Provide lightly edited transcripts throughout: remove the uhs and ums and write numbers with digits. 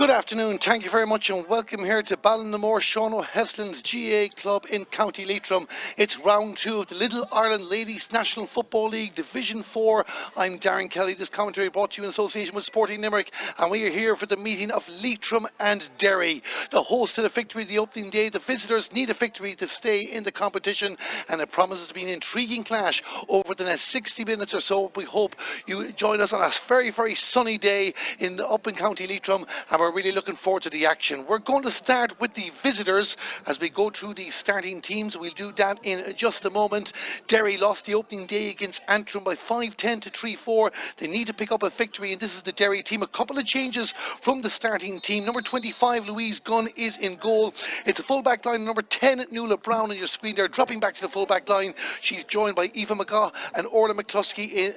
Good afternoon, thank you very much and welcome here to Ballinamore Sean O'Heslin's GA club in County Leitrim. It's round 2 of the Lidl Ireland Ladies National Football League Division 4. I'm Darren Kelly. This commentary brought to you in association with Sporting Limerick, and we are here for the meeting of Leitrim and Derry. The hosts of the victory the opening day, the visitors need a victory to stay in the competition, and it promises to be an intriguing clash over the next 60 minutes or so. We hope you join us on a very sunny day up in County Leitrim, and we're really looking forward to the action. We're going to start with the visitors as we go through the starting teams. We'll do that in just a moment. Derry lost the opening day against Antrim by 5-10 to 3-4. They need to pick up a victory, and this is the Derry team. A couple of changes from the starting team. Number 25, Louise Gunn, is in goal. It's a full-back line. Number 10, Nuala Brown on your screen there, dropping back to the full-back line. She's joined by Eva McGaugh and Orla McCluskey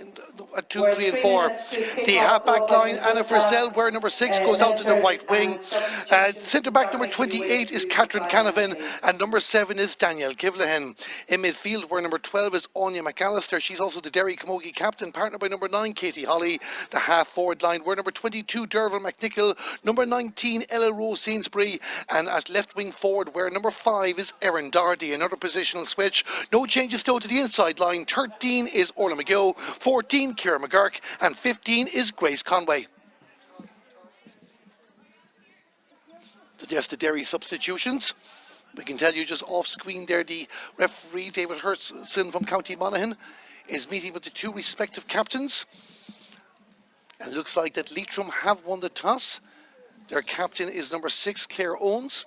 at 2, 3 and 4. The half-back line, Anna Frizzell, where number 6 goes out to the right wing. Centre-back number 28 is Catherine Canavan, and number 7 is Danielle Kivlahan. In midfield, where number 12 is Anya McAllister. She's also the Derry Camogie captain, partnered by number 9, Katie Holly. The half-forward line, where number 22, Derval McNichol, number 19, Ella Rose Sainsbury, and at left-wing forward, where number 5 is Erin Doherty. Another positional switch. No changes though to the inside line. 13 is Orla McGill, 14, Ciara McGurk, and 15 is Grace Conway. So there's the Derry substitutions. We can tell you just off screen there, the referee David Hurtson from County Monaghan is meeting with the two respective captains. And it looks like that Leitrim have won the toss. Their captain is number 6, Claire Owens.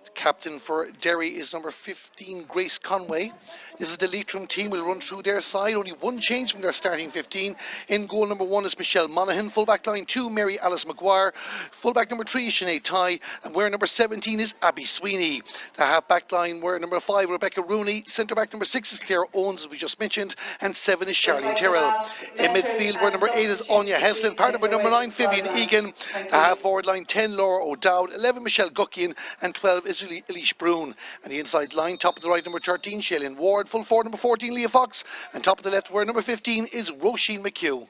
The captain for Derry is number 15, Grace Conway. This is the Leitrim team. We'll run through their side. Only one change from their starting 15. In goal, number 1 is Michelle Monaghan. Full-back line 2, Mary Alice Maguire. Full-back number 3 is Sinead Tighe. And where number 17 is Abby Sweeney. The half-back line, where number 5, Rebecca Rooney. Centre-back number 6 is Claire Owens, as we just mentioned. And 7 is Charlene Tyrrell. In midfield, where number 8 is Anya Heslin. Partnered by number 9, Vivian Egan. The half-forward line 10, Laura O'Dowd. 11, Michelle Guckian. And 12 is Elise Brown. And the inside line, top of the right, number 13, Shailene Ward. Full forward, number 14, Leah Fox. And top of the left, where number 15 is Roisin McHugh.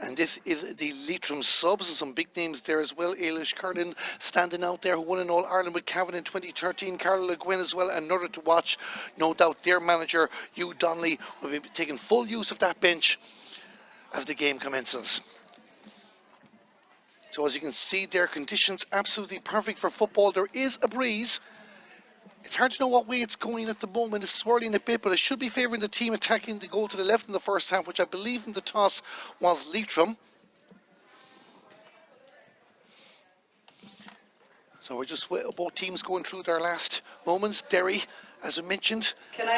And this is the Leitrim subs, and some big names there as well. Ailish Curlin standing out there, who won in All-Ireland with Cavan in 2013. Carla Le Guin as well, another to watch. No doubt their manager, Hugh Donnelly, will be taking full use of that bench as the game commences. So as you can see, their conditions absolutely perfect for football. There is a breeze. It's hard to know what way it's going at the moment. It's swirling a bit, but it should be favouring the team attacking the goal to the left in the first half, which I believe in the toss was Leitrim. So we're just both teams going through their last moments. Derry, as I mentioned,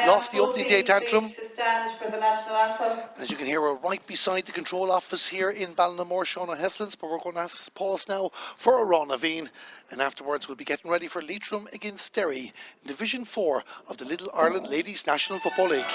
lost the opening day to Antrim. To stand for the national anthem. As you can hear, we're right beside the control office here in Ballinamore, Sean O'Heslin's, but we're going to pause now for a Ron Naveen, and afterwards we'll be getting ready for Leitrim against Derry in Division 4 of the Lidl Ireland Ladies National Football League.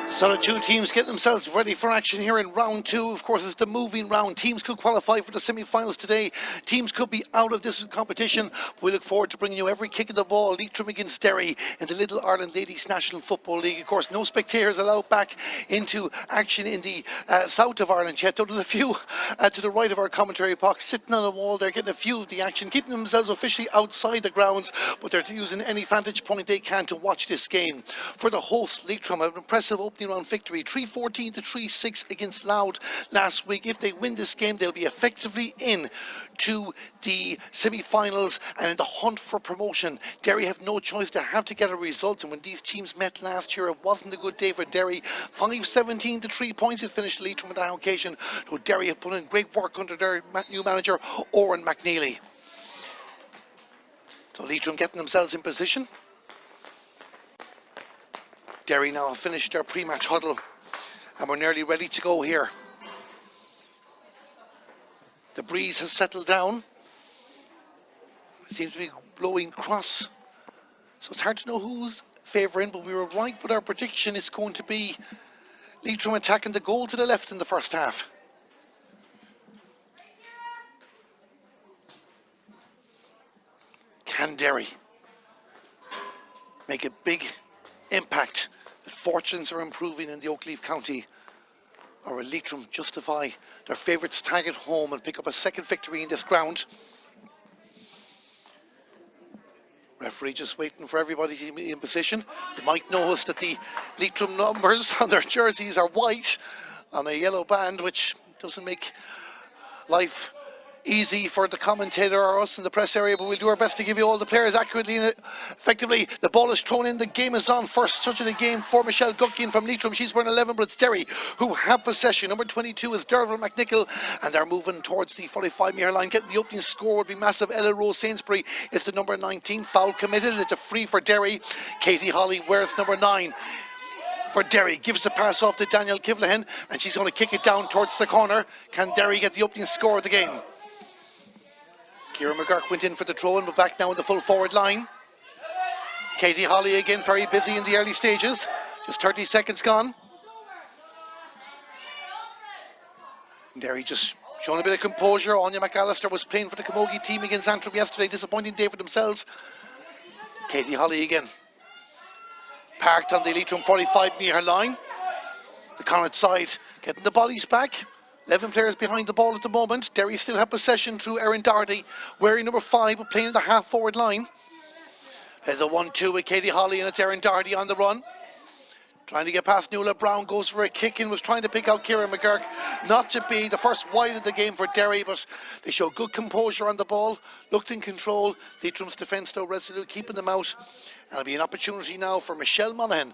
So the two teams get themselves ready for action here in round 2. Of course, it's the moving round. Teams could qualify for the semi-finals today. Teams could be out of this competition. We look forward to bringing you every kick of the ball. Leitrim against Derry in the Lidl Ireland Ladies National Football League. Of course, no spectators allowed back into action in the south of Ireland yet. Though there's a few to the right of our commentary box sitting on the wall. They're getting a few of the action, keeping themselves officially outside the grounds, but they're using any vantage point they can to watch this game. For the hosts, Leitrim, an impressive opening turnaround victory, 3-14 to 3-6 against Louth last week. If they win this game, they'll be effectively in to the semi-finals and in the hunt for promotion. Derry have no choice. They have to get a result, and when these teams met last year, it wasn't a good day for Derry. 5-17 to 3 points it finished Leitrim on that occasion. So Derry have put in great work under their new manager, Oran McNeely. So Leitrim getting themselves in position. Derry now have finished their pre-match huddle and we're nearly ready to go here. The breeze has settled down. It seems to be blowing cross. So it's hard to know who's favouring, but we were right with our prediction. It's going to be Leitrim attacking the goal to the left in the first half. Can Derry make a big impact that fortunes are improving in the Oakleaf County, or will Leitrim justify their favourites tag at home and pick up a second victory in this ground? Referee just waiting for everybody to be in position. You might notice that the Leitrim numbers on their jerseys are white on a yellow band, which doesn't make life easy for the commentator or us in the press area, but we'll do our best to give you all the players accurately and effectively. The ball is thrown in, the game is on. First touch of the game for Michelle Gutkin from Leitrim. She's wearing 11, but it's Derry who have possession. Number 22 is Derval McNichol, and they're moving towards the 45-metre line. Getting the opening score would be massive. Ella Rose Sainsbury is the number 19. Foul committed. It's a free for Derry. Katie Holly wears number 9. For Derry, gives the pass off to Danielle Kivlahan, and she's going to kick it down towards the corner. Can Derry get the opening score of the game? Ciara McGurk went in for the throw-in, but back now in the full forward line. Katie Holly again very busy in the early stages. Just 30 seconds gone. Derry just showing a bit of composure. Anya McAllister was playing for the Camogie team against Antrim yesterday. Disappointing day for themselves. Katie Holly again. Parked on the Leitrim 45-metre line. The Connacht side getting the bodies back. 11 players behind the ball at the moment. Derry still have possession through Erin Doherty, wearing number 5, but playing in the half-forward line. There's a 1-2 with Katie Holly, and it's Erin Doherty on the run. Trying to get past Nuala Brown, goes for a kick and was trying to pick out Ciara McGurk. Not to be the first wide of the game for Derry, but they show good composure on the ball, looked in control. Leitrim's defence though resolute, keeping them out. And it'll be an opportunity now for Michelle Monaghan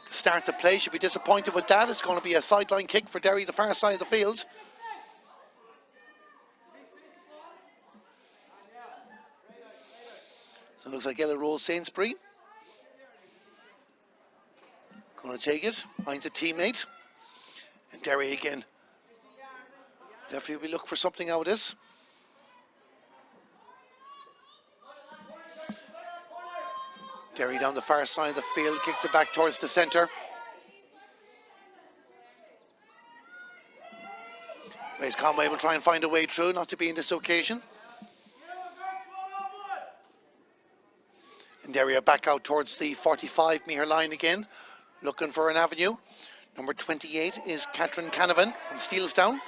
to start the play. She'll be disappointed with that. It's going to be a sideline kick for Derry, the far side of the field. So it looks like Ella Rose Sainsbury going to take it, finds a teammate. And Derry again. Definitely we look for something out of this. Derry down the far side of the field, kicks it back towards the centre. Grace Conway will try and find a way through, not to be in this occasion. And Derry are back out towards the 45-metre line again, looking for an avenue. Number 28 is Catherine Canavan from Steelstown.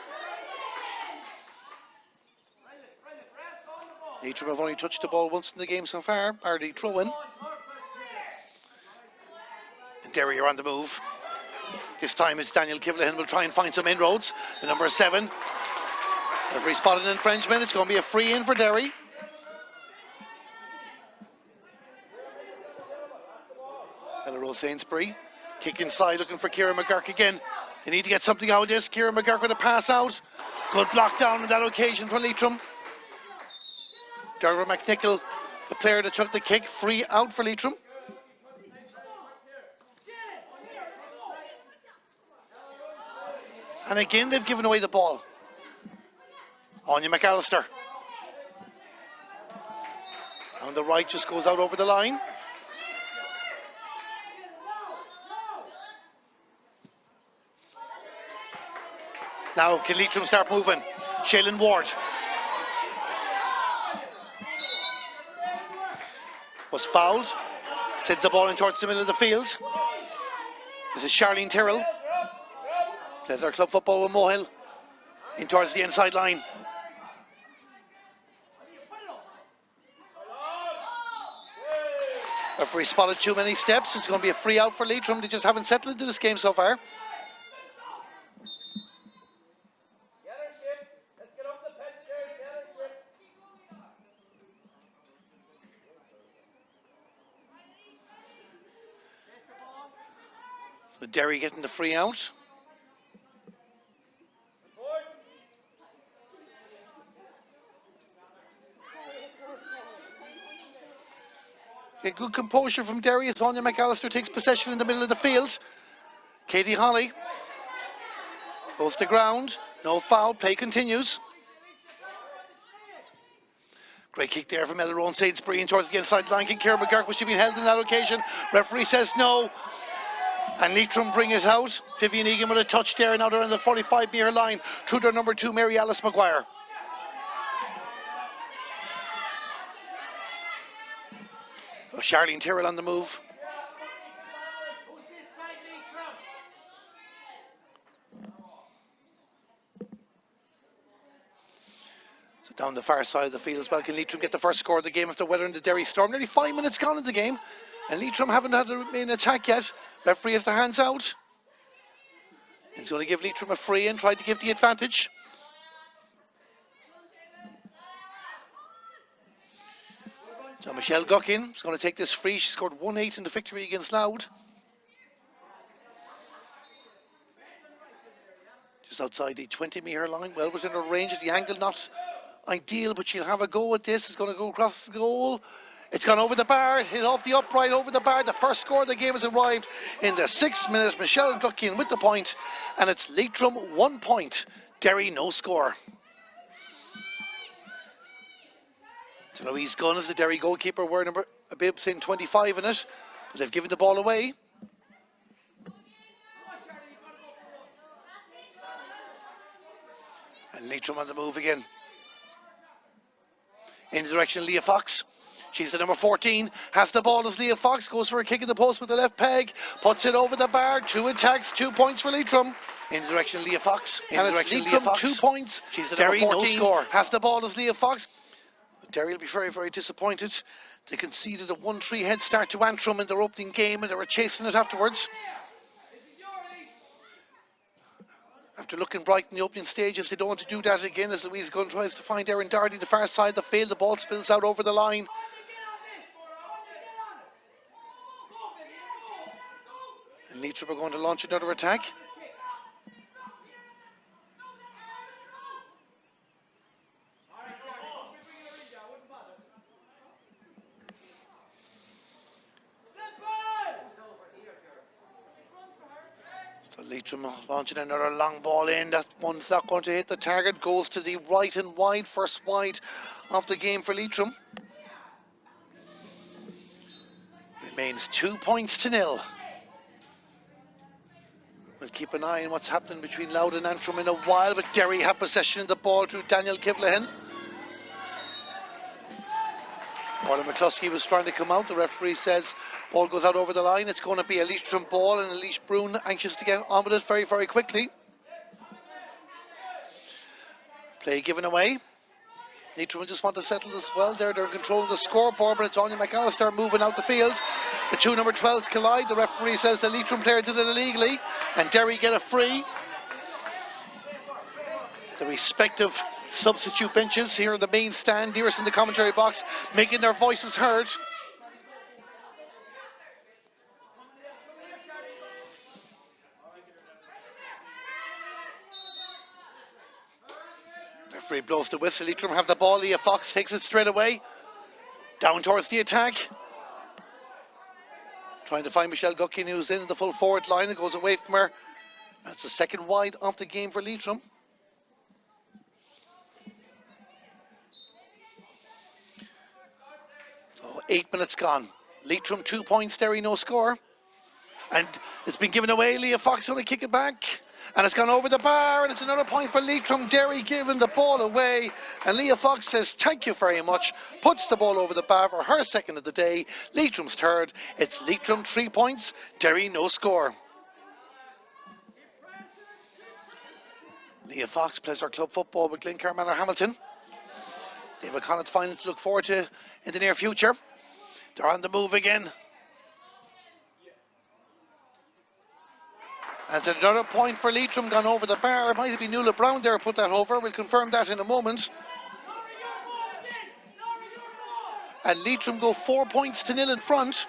Leitrim have only touched the ball once in the game so far, bar the throw-in. And Derry are on the move. This time it's Daniel Kivlahan will try and find some inroads. The number 7. Referee spotted an infringement. It's going to be a free in for Derry. Ella Rose Sainsbury. Kick inside, looking for Ciara McGurk again. They need to get something out of this. Ciara McGurk with a pass out. Good block down on that occasion for Leitrim. Derval McNichol, the player that took the kick, free out for Leitrim. And again, they've given away the ball. Anya McAllister. On the right, just goes out over the line. Now, can Leitrim start moving? Shaylin Ward. Was fouled. Sends the ball in towards the middle of the field. This is Charlene Tyrrell. Plays our club football with Mohill. In towards the inside line. Referee spotted too many steps. It's going to be a free out for Leitrim. They just haven't settled into this game so far. So Derry getting the free out. A good composure from Derry as Anya McAllister takes possession in the middle of the field. Katie Holly goes to ground. No foul. Play continues. Great kick there from Ella Sainsbury in towards the inside line. Kieran McGurk, was she being held on that occasion? Referee says no. And Leitrim bring it out. Vivian Egan with a touch there, and now they're on the 45-metre line. Through their number 2, Mary Alice Maguire. Oh, Charlene Tyrrell on the move. So down the far side of the field as well. Can Leitrim get the first score of the game after weathering the Derry storm? Nearly 5 minutes gone in the game, and Leitrim haven't had a main attack yet. Referee has the hands out. He's going to give Leitrim a free and try to give the advantage. So Michelle Guckin is going to take this free. She scored 1-8 in the victory against Louth. Just outside the 20-metre line. Well within her range. The angle not ideal, but she'll have a go at this. It's going to go across the goal. It's gone over the bar. Hit off the upright over the bar. The first score of the game has arrived in the 6th minute. Michelle Guckin with the point. And it's Leitrim 1 point. Derry no score. So Louise Gunn is the Derry goalkeeper, wearing number a bib saying 25 in it, but they've given the ball away. And Leitrim on the move again. In the direction of Leah Fox. She's the number 14, has the ball as Leah Fox goes for a kick in the post with the left peg, puts it over the bar, 2 attacks, 2 points for Leitrim. In the direction of Leah Fox. In the direction of Leah Fox. 2 points. She's the Derry number 14, no score. Has the ball as Leah Fox. Derry will be very, very disappointed. They conceded a 1-3 head start to Antrim in their opening game, and they were chasing it afterwards. After looking bright in the opening stages, they don't want to do that again as Louise Gunn tries to find Erin Dardy the far side of the field. The ball spills out over the line. And Leitrim are going to launch another attack. Leitrim launching another long ball in. That one's not going to hit the target. Goes to the right and wide. First wide of the game for Leitrim. Remains 2 points to 0. We'll keep an eye on what's happening between Louth and Antrim in a while, but Derry have possession of the ball through Daniel Kivlahan. Orla McCluskey was trying to come out. The referee says ball goes out over the line. It's going to be a Leitrim ball, and Elise Brune anxious to get on with it very, very quickly. Play given away. Leitrim just want to settle this well. They're controlling the scoreboard, but it's Anya McAllister moving out the field. The 2 number 12s collide. The referee says the Leitrim player did it illegally, and Derry get a free. The respective substitute benches here in the main stand, nearest in the commentary box, making their voices heard. Referee blows the whistle. Leitrim have the ball. Leah Fox takes it straight away. Down towards the attack. Trying to find Michelle Guckin, who's in the full forward line. It goes away from her. That's the second wide of the game for Leitrim. So 8 minutes gone. Leitrim 2 points, Derry no score. And it's been given away. Leah Fox going to kick it back. And it's gone over the bar, and it's another point for Leitrim. Derry giving the ball away, and Leah Fox says thank you very much, puts the ball over the bar for her second of the day. Leitrim's third. It's Leitrim 3 points, Derry no score. Leah Fox plays her club football with Glencar Manor Hamilton. They have a Connacht final to look forward to in the near future. They're on the move again. And it's another point for Leitrim, gone over the bar. It might have been Nuala Brown there put that over. We'll confirm that in a moment. And Leitrim go 4 points to 0 in front.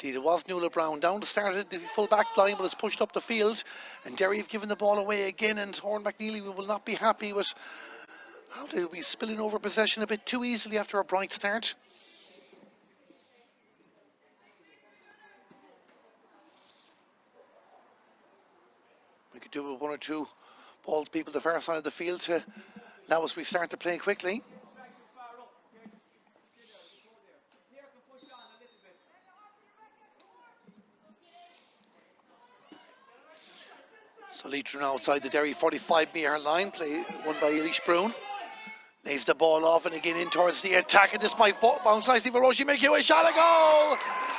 Indeed, it was Nuala Brown down to start at the full back line, but it's pushed up the field. And Derry have given the ball away again, and Horn McNeely will not be happy with how they'll be spilling over possession a bit too easily after a bright start. We could do with one or two bald people the far side of the field to allow us we start to play quickly. So Leitrim outside the Derry 45-metre line, play won by Elish Brown. Lays the ball off and again in towards the attack, and this might bounce nicely for Roisin McHugh. A shot, a goal!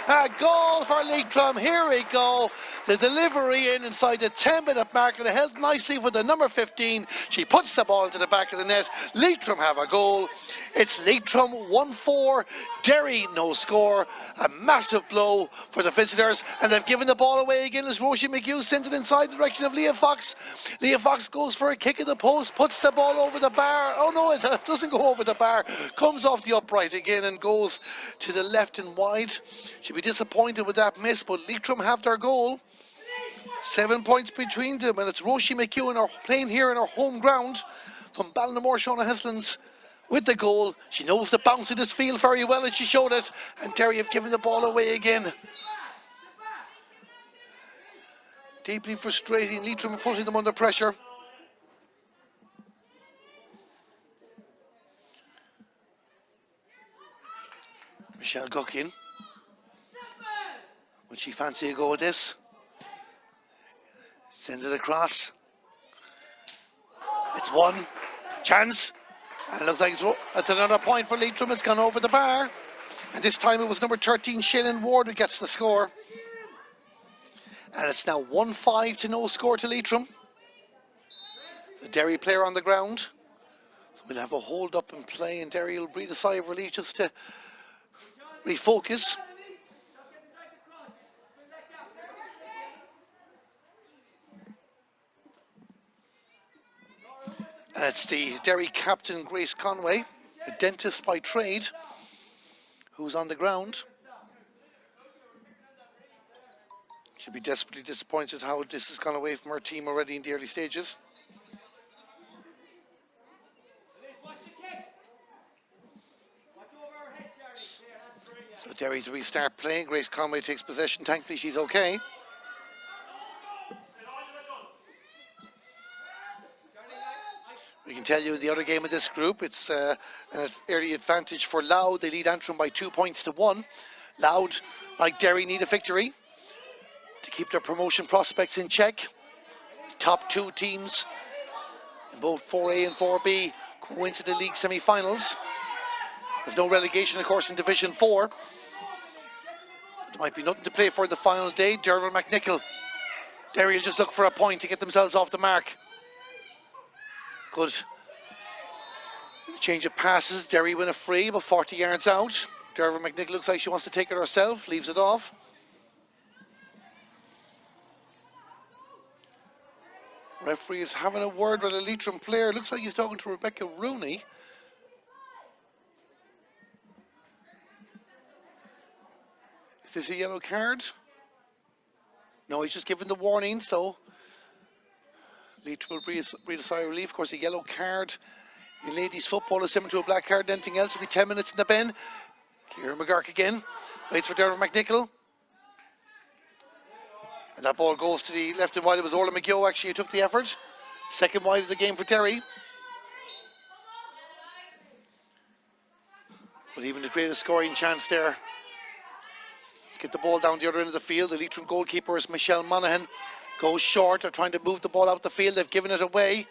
A goal for Leitrim. Here we go. The delivery inside the 10-minute mark, and it held nicely for the number 15. She puts the ball into the back of the net. Leitrim have a goal. It's Leitrim 1-4. Derry no score. A massive blow for the visitors, and they've given the ball away again as Roisin McHugh sends it inside the direction of Leah Fox. Leah Fox goes for a kick at the post, puts the ball over the bar. Oh no, it doesn't go over the bar. Comes off the upright again and goes to the left and wide. She'll be disappointed with that miss, but Leitrim have their goal. 7 points between them, and it's Roisin McHugh playing here in her home ground from Ballinamore. Shauna Heslin's with the goal. She knows the bounce of this field very well, and she showed it. And Derry have given the ball away again. Deeply frustrating. Leitrim are putting them under pressure. Michelle Guckin. Would she fancy a go at this? Sends it across. It's one chance. And it looks like it's another point for Leitrim. It's gone over the bar. And this time it was number 13, Shailen Ward, who gets the score. And it's now 1-5 to no score to Leitrim. The Derry player on the ground. So we'll have a hold up and play, and Derry will breathe a sigh of relief just to refocus. And it's the Derry captain, Grace Conway, a dentist by trade, who's on the ground. She'll be desperately disappointed how this has gone away from her team already in the early stages. So Derry to restart playing. Grace Conway takes possession. Thankfully she's okay. We can tell you the other game of this group, it's an early advantage for Louth. They lead Antrim by 2 points to 1. Louth, like Derry, need a victory to keep their promotion prospects in check. The top two teams in both 4A and 4B go into the league semi-finals. There's no relegation, of course, in Division 4. There might be nothing to play for the final day. Derval McNichol. Derry will just look for a point to get themselves off the mark. Good change of passes. Derry win a free, about 40 yards out. Derval McNichol looks like she wants to take it herself, leaves it off. Referee is having a word with a Leitrim player. Looks like he's talking to Rebecca Rooney. Is this a yellow card? No, he's just given the warning, so Leitrim will breathe a sigh of relief. Of course, a yellow card in ladies football is similar to a black card. Anything else will be 10 minutes in the bin. Ciara McGurk again. Waits for Derval McNichol. And that ball goes to the left and wide. It was Orla McGill actually who took the effort. Second wide of the game for Derry. But even the greatest scoring chance there. Let's get the ball down the other end of the field. The Leitrim goalkeeper is Michelle Monaghan. Goes short. They're trying to move the ball out the field. They've given it away.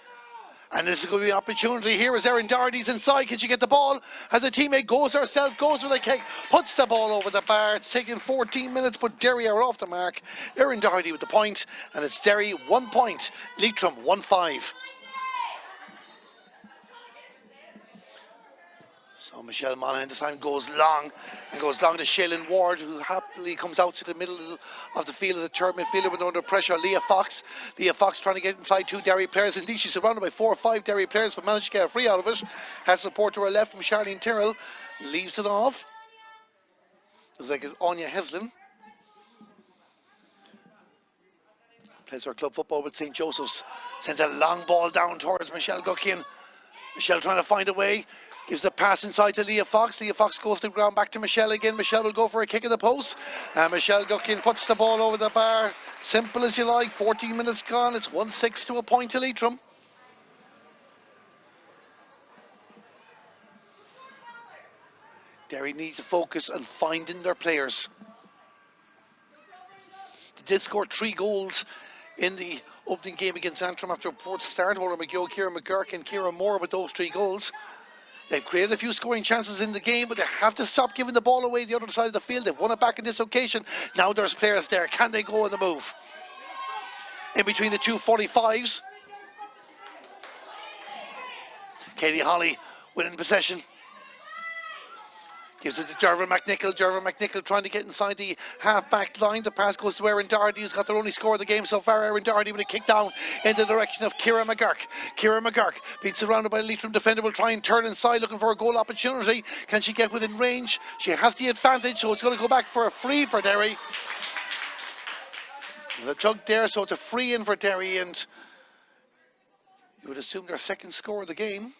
And this is going to be an opportunity here as Erin Doherty's inside. Can she get the ball? As a teammate goes herself, goes for the kick, puts the ball over the bar. It's taken 14 minutes, but Derry are off the mark. Erin Doherty with the point, and it's Derry 1 point, Leitrim 1-5. So Michelle Monaghan this time goes long to Shaylin Ward, who happily comes out to the middle of the field as a third midfielder when under pressure. Leah Fox trying to get inside two Derry players. Indeed, she's surrounded by 4 or 5 Derry players, but managed to get a free out of it. Has support to her left from Charlene Tyrrell. Leaves it off. Looks like it's Anya Heslin. Plays her club football with St. Joseph's. Sends a long ball down towards Michelle Guckian. Michelle trying to find a way. Gives the pass inside to Leah Fox. Leah Fox goes to the ground, back to Michelle again. Michelle will go for a kick of the post. And Michelle Guckian puts the ball over the bar. Simple as you like. 14 minutes gone. It's 1-6 to a point to Leitrim. Derry needs to focus on finding their players. They did score 3 goals in the opening game against Antrim after a poor start. Laura McGill, Ciara McGurk and Ciara Moore with those 3 goals. They've created a few scoring chances in the game, but they have to stop giving the ball away the other side of the field. They've won it back in this occasion. Now there's players there. Can they go on the move? In between the two 45s. Katie Holly winning possession. Gives it to Dervin McNichol. Dervin McNichol trying to get inside the half-back line. The pass goes to Erin Doherty, who's got their only score of the game so far. Erin Doherty with a kick down in the direction of Ciara McGurk. Ciara McGurk being surrounded by a Leitrim defender, will try and turn inside looking for a goal opportunity. Can she get within range? She has the advantage, so it's going to go back for a free for Derry. There's a jug there, so it's a free in for Derry, and you would assume their second score of the game.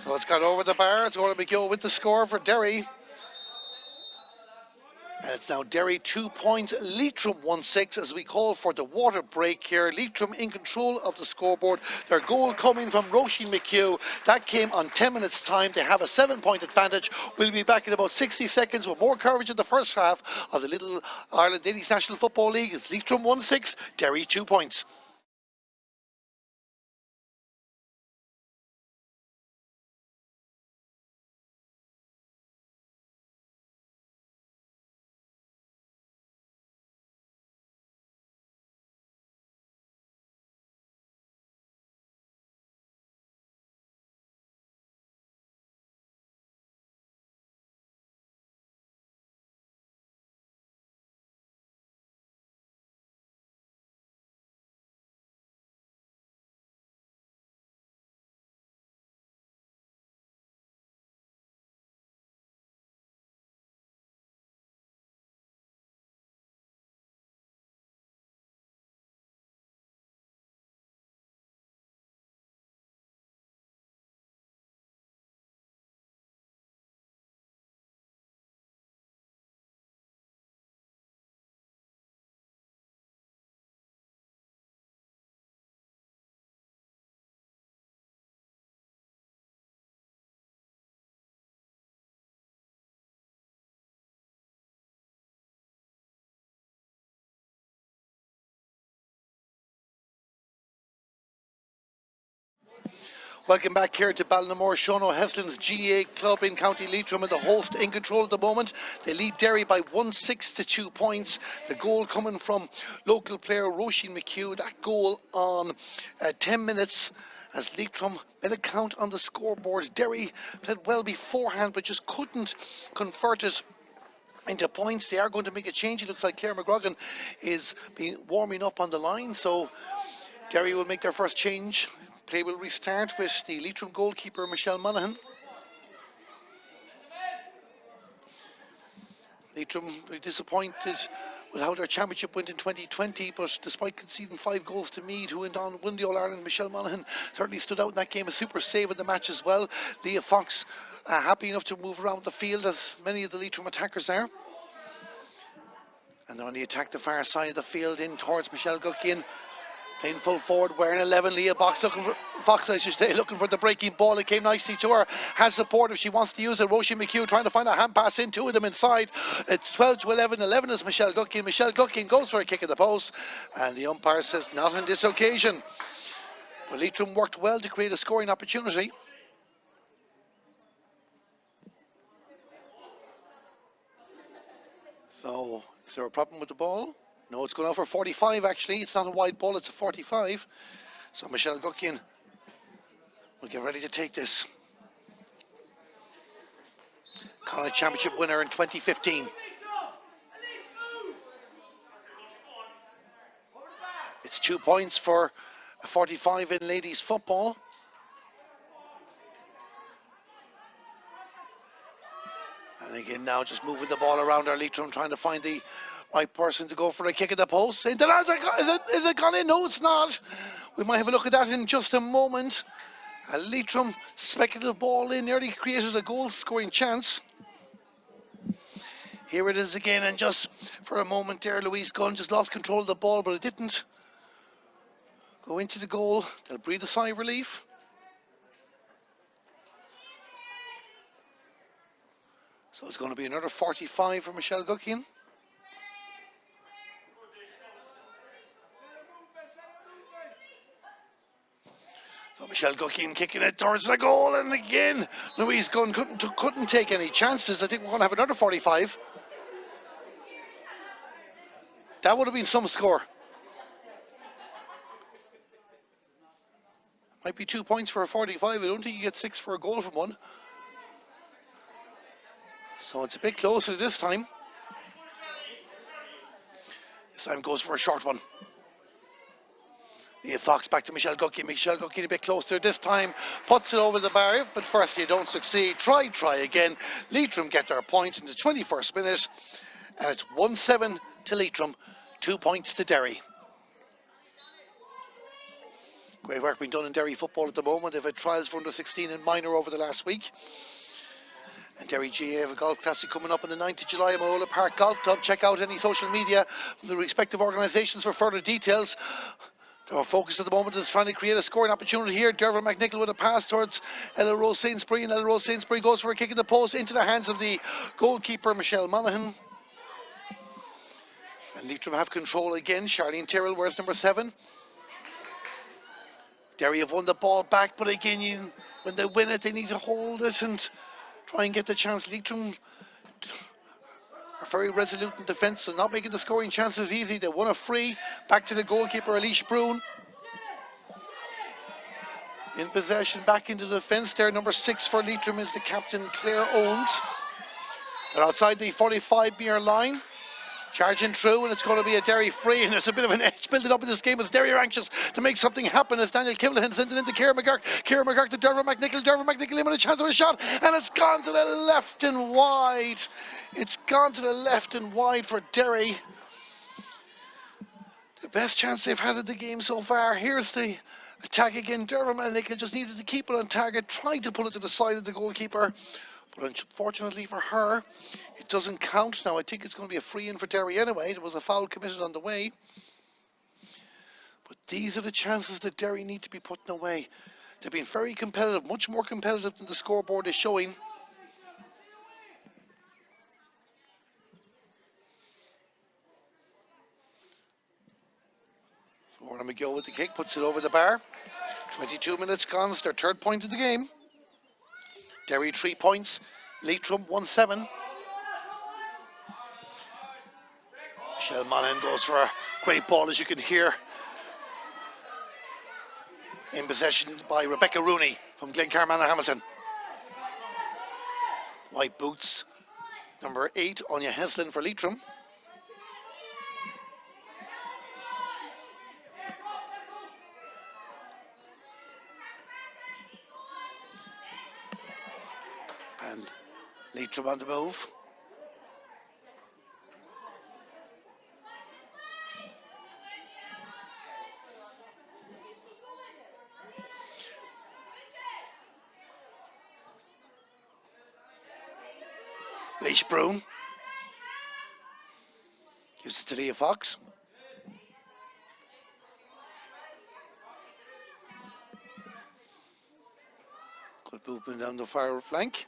So it's got over the bar. It's going to be McGill with the score for Derry. And it's now Derry 2 points, Leitrim 1-6 as we call for the water break here. Leitrim in control of the scoreboard. Their goal coming from Roisin McHugh. That came on 10 minutes time. They have a 7-point advantage. We'll be back in about 60 seconds with more coverage in the first half of the Little Ireland Ladies National Football League. It's Leitrim 1-6, Derry 2 points. Welcome back here to Ballinamore. Sean O'Heslin's GA club in County Leitrim, and the host in control at the moment. They lead Derry by 1-6 to 2 points. The goal coming from local player Roisin McHugh. That goal on 10 minutes as Leitrim made a count on the scoreboard. Derry played well beforehand but just couldn't convert it into points. They are going to make a change. It looks like Claire McGrogan is warming up on the line, so Derry will make their first change. Play will restart with the Leitrim goalkeeper Michelle Monaghan. Leitrim were disappointed with how their championship went in 2020, but despite conceding 5 goals to Meath, who went on to win the All-Ireland, Michelle Monaghan certainly stood out in that game. A super save in the match as well. Leah Fox happy enough to move around the field as many of the Leitrim attackers are. And on the attack, the far side of the field in towards Michelle Guckian. Playing full forward, wearing 11. Leah Fox looking for the breaking ball. It came nicely to her. Has support if she wants to use it. Roisin McHugh trying to find a hand pass in. 2 of them inside. It's 12 to 11. 11 is Michelle Guckian. Michelle Guckian goes for a kick at the post, and the umpire says not on this occasion. But Leitrim worked well to create a scoring opportunity. So, is there a problem with the ball? No, it's going out for 45 actually. It's not a wide ball, it's a 45. So Michelle Guckian will get ready to take this. Connacht Championship winner in 2015. It's 2 points for a 45 in ladies football. And again now just moving the ball around our Leitrim, trying to find the right person to go for a kick at the post. Is it gone in? No, it's not. We might have a look at that in just a moment. A Leitrim speculative ball in, nearly created a goal scoring chance. Here it is again, and just for a moment there, Louise Gunn just lost control of the ball, but it didn't go into the goal. They'll breathe a sigh of relief. So it's going to be another 45 for Michelle Guckian. So Michelle Guckian kicking it towards the goal, and again Louise Gunn couldn't take any chances. I think we're going to have another 45. That would have been some score. Might be 2 points for a 45. I don't think you get 6 for a goal from one. So it's a bit closer this time. This time goes for a short one. Leah Fox back to Michelle Guckian. Michelle Guckian a bit closer this time. Puts it over the bar, but first you don't succeed. Try again. Leitrim get their point in the 21st minute. And it's 1-7 to Leitrim. 2 points to Derry. Great work being done in Derry football at the moment. They've had trials for under 16 and minor over the last week. And Derry GA have a golf classic coming up on the 9th of July at Marola Park Golf Club. Check out any social media from the respective organisations for further details. Our focus at the moment is trying to create a scoring opportunity here. Derville McNichol with a pass towards Ella Rose Sainsbury, and Ella Rose Sainsbury goes for a kick in the post into the hands of the goalkeeper Michelle Monaghan. And Leitrim have control again. Charlene Tyrrell wears number 7. Derry have won the ball back, but again, when they win it, they need to hold it and try and get the chance. Leitrim are very resolute in defence, so not making the scoring chances easy. They won a free. Back to the goalkeeper, Alicia Brune. In possession, back into the defence there. Number 6 for Leitrim is the captain, Claire Owens. They're outside the 45-metre line. Charging through, and it's going to be a Derry free, and there's a bit of an edge building up in this game as Derry are anxious to make something happen as Daniel Kivlahan sent it into Ciara McGurk. Ciara McGurk to Derville McNichol. Derville McNichol in with a chance of a shot, and it's gone to the left and wide. It's gone to the left and wide for Derry. The best chance they've had of the game so far. Here's the attack again. Derville McNichol just needed to keep it on target, tried to pull it to the side of the goalkeeper. But unfortunately for her, it doesn't count now. I think it's going to be a free in for Derry anyway. There was a foul committed on the way. But these are the chances that Derry need to be putting away. They've been very competitive, much more competitive than the scoreboard is showing. So Orla McGill with the kick, puts it over the bar. 22 minutes gone, it's their 3rd point of the game. Derry 3 points, Leitrim 1-7. Michelle Monaghan goes for a great ball, as you can hear. In possession by Rebecca Rooney from Glencar Manor Hamilton. White boots, number 8, Anya Heslin for Leitrim. And Leitrim on the move. Leash Brune gives it to Leah Fox. Good movement down the far flank.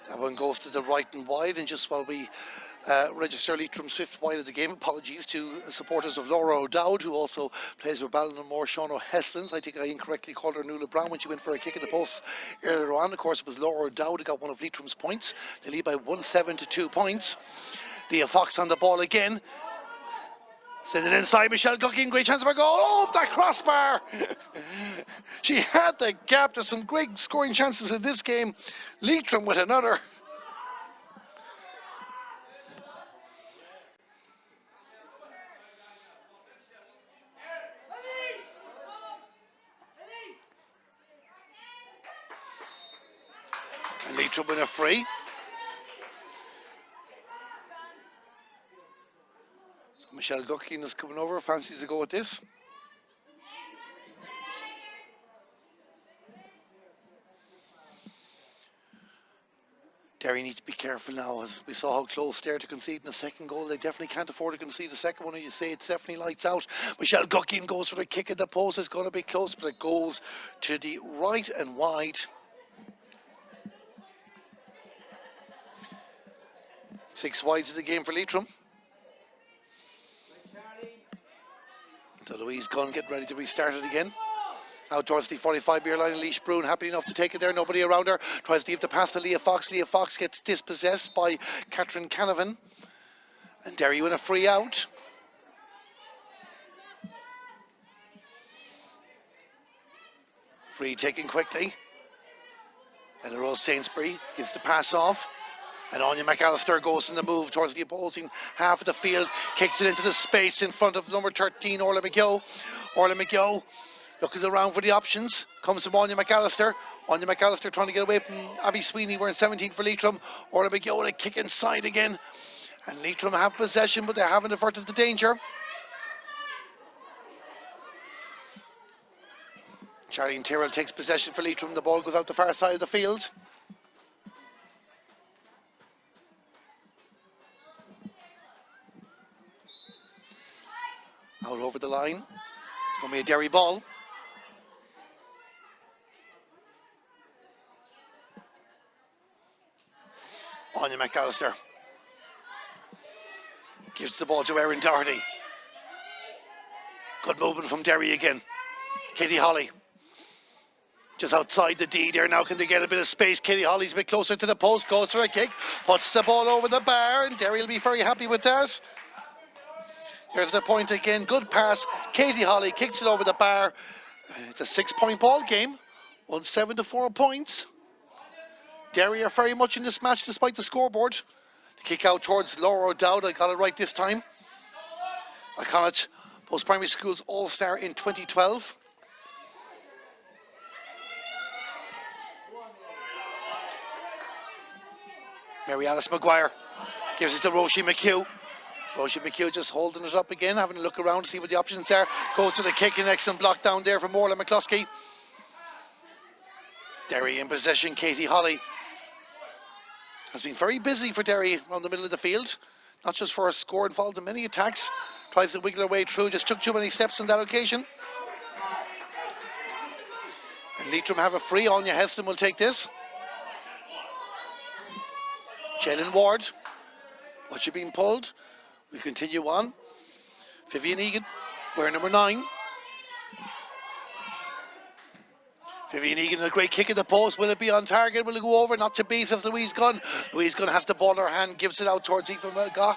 That one goes to the right and wide, and just while we register Leitrim's fifth wide of the game, apologies to supporters of Laura O'Dowd, who also plays for Ballinamore, Sean O'Heslins. I think I incorrectly called her Nuala Brown when she went for a kick at the post earlier on. Of course, it was Laura O'Dowd who got one of Leitrim's points. They lead by 1-7 to 2 points. Leah Fox on the ball again. Send it inside, Michelle Guckin, great chance for a goal. Oh, that crossbar! She had the gap. There's some great scoring chances in this game. Leitrim with another. And Leitrim win a free. So Michelle Guckin is coming over, fancies to go with this. Derry needs to be careful now, as we saw how close they are to conceding a second goal. They definitely can't afford to concede a second one, and you say it's definitely lights out. Michelle Guckin goes for the kick at the post. It's going to be close, but it goes to the right and wide. 6 wides of the game for Leitrim. So Louise Gunn getting ready to restart it again. Out towards the 45-metre line, Leash Brown happy enough to take it there. Nobody around her. Tries to give the pass to Leah Fox. Leah Fox gets dispossessed by Catherine Canavan. And Derry win a free out. Free taken quickly. And Rose Sainsbury gives the pass off. And Anya McAllister goes in the move towards the opposing half of the field. Kicks it into the space in front of number 13, Orla McGill. Orla McGill looking around for the options. Comes from Anya McAllister. Anya McAllister trying to get away from Abby Sweeney. We're in 17 for Leitrim. Orla McGill with a kick inside again. And Leitrim have possession, but they haven't averted the danger. Charlene Tyrrell takes possession for Leitrim. The ball goes out the far side of the field. Out over the line. It's going to be a Derry ball. Anya McAllister gives the ball to Erin Doherty. Good movement from Derry again. Katie Holly just outside the D there now. Can they get a bit of space? Katie Holly's a bit closer to the post, goes for a kick, puts the ball over the bar, and Derry will be very happy with that. There's the point again. Good pass. Katie Holly kicks it over the bar. It's a 6-point ball game. 1-7 to 4 points. Derry are very much in this match despite the scoreboard. The kick out towards Laura O'Dowd. I got it right this time. Iconic Post-Primary Schools All-Star in 2012. Mary Alice Maguire gives it to Roisin McHugh. Roisin McHugh just holding it up again, having a look around to see what the options are. Goes to the kick, an excellent block down there from Orla McCluskey. Derry in possession. Katie Holly has been very busy for Derry around the middle of the field. Not just for a score, involved in many attacks. Tries to wiggle her way through, just took too many steps on that occasion. And Leitrim have a free. Anya Heston will take this. Jalen Ward. What's she being pulled? We continue on. Vivian Egan, wearing number 9. Vivian Egan, a great kick at the post. Will it be on target? Will it go over? Not to be, says Louise Gunn. Louise Gunn has the ball in her hand, gives it out towards Aoife McGaugh.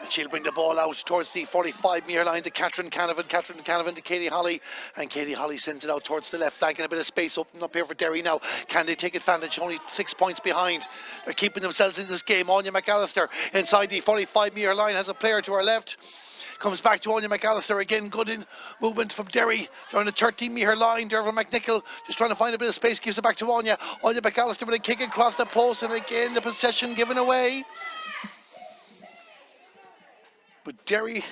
And she'll bring the ball out towards the 45-metre line to Catherine Canavan. Catherine Canavan to Katie Holly. And Katie Holly sends it out towards the left flank, and a bit of space open up here for Derry now. Can they take advantage? Only 6 points behind. They're keeping themselves in this game. Anya McAllister inside the 45-metre line has a player to her left. Comes back to Anya McAllister again. Good in movement from Derry. They're on the 13-metre line. Dervin McNichol just trying to find a bit of space. Gives it back to Anya. Anya McAllister with a kick across the post. And again, the possession given away. But Derry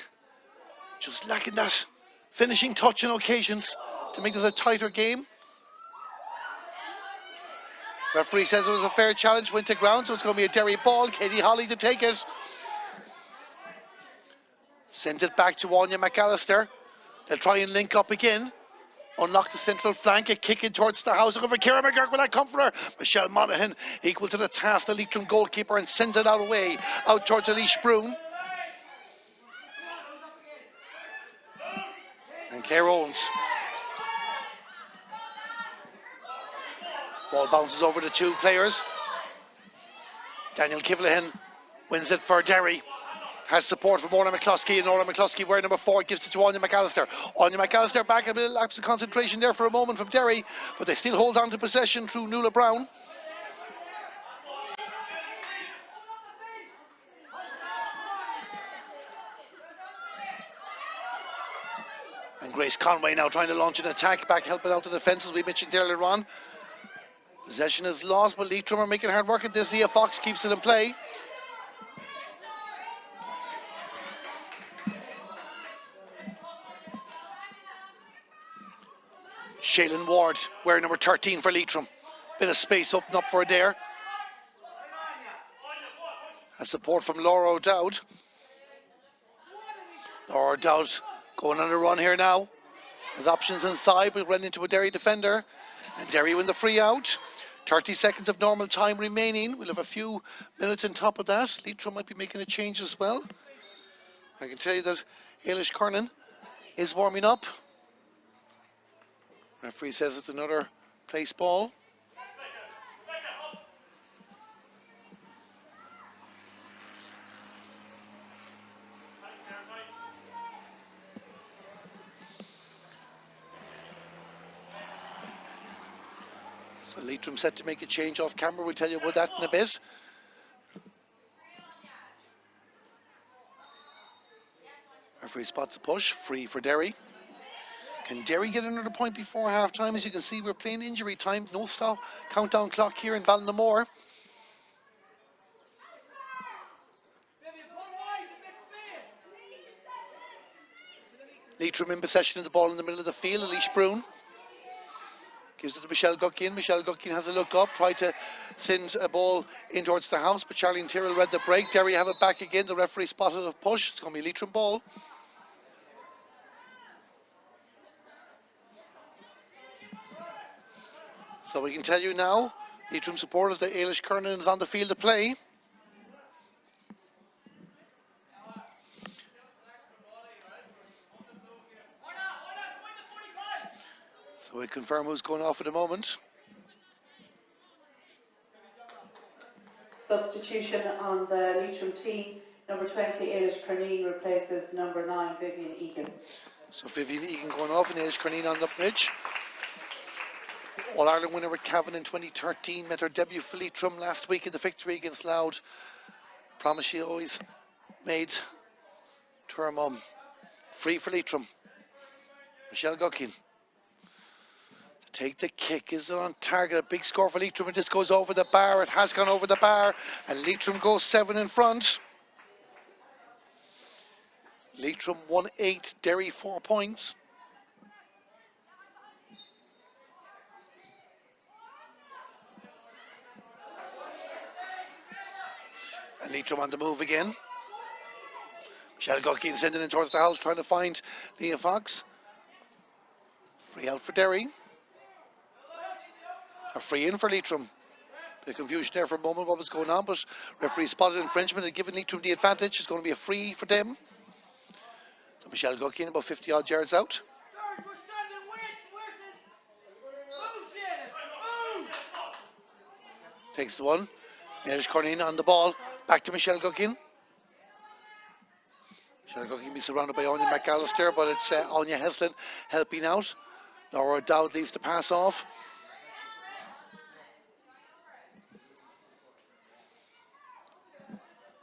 just lacking that finishing touch on occasions to make this a tighter game. Referee says it was a fair challenge. Went to ground, so it's going to be a Derry ball. Katie Holly to take it. Sends it back to Anya McAllister. They'll try and link up again. unlock the central flank, a kick in towards the house. Over Ciara McGurk, will that come for her? Michelle Monaghan equal to the task, the Leitrim goalkeeper, and sends it out towards Elise Brown. And Claire Owens. Ball bounces over the two players. Daniel Kivlahan wins it for Derry. Has support from Orla McCluskey, and Orla McCluskey, wearing number 4, gives it to Anya McAllister. Anya McAllister back, a little lapse of concentration there for a moment from Derry, but they still hold on to possession through Nuala Brown. And Grace Conway now trying to launch an attack, back helping out the defence, as we mentioned earlier on. Possession is lost, but Leitrim are making hard work at this. Leah Fox keeps it in play. Shaylin Ward, wearing number 13 for Leitrim. Bit of space open up for her there. A support from Laura O'Dowd. Laura O'Dowd going on a run here now. Has options inside, but run into a Derry defender. And Derry win the free out. 30 seconds of normal time remaining. We'll have a few minutes on top of that. Leitrim might be making a change as well. I can tell you that Ailish Kernan is warming up. Referee says it's another place ball. So Leitrim set to make a change off camera. We'll tell you about that in a bit. Referee spots a push, free for Derry. Can Derry get another point before half time? As you can see, we're playing injury time. No stop countdown clock here in Ballinamore. Leitrim in possession of the ball in the middle of the field. Elise Brown gives it to Michelle Guckin. Michelle Guckin has a look up, tried to send a ball in towards the house, but Charlene Tyrrell read the break. Derry have it back again. The referee spotted a push. It's going to be a Leitrim ball. So we can tell you now, Leitrim supporters, that Ailish Kernan is on the field to play. So we'll confirm who's going off at the moment. Substitution on the Leitrim team. Number 20, Ailish Kernan, replaces number 9, Vivian Egan. So Vivian Egan going off and Ailish Kernan on the pitch. All-Ireland winner with Cavan in 2013 met her debut for Leitrim last week in the victory against Louth. Promise she always made to her mum. Free for Leitrim. Michelle Guckin to take the kick. Is it on target? A big score for Leitrim, and this goes over the bar. It has gone over the bar, and Leitrim goes 7 in front. Leitrim 1-8, Derry 4 points. And Leitrim on the move again. Michelle Guckin sending in towards the house, trying to find Leah Fox. Free out for Derry. A free in for Leitrim. Bit of confusion there for a moment what was going on, but referee spotted infringement and given Leitrim the advantage. It's going to be a free for them. So Michelle Guckin about 50 odd yards out. Takes the one. Ailish Kernan on the ball. Back to Michelle Guckin. Michelle Guckin be surrounded by Anya McAllister, but it's Anya Heslin helping out. Laura Dowd leads the pass off.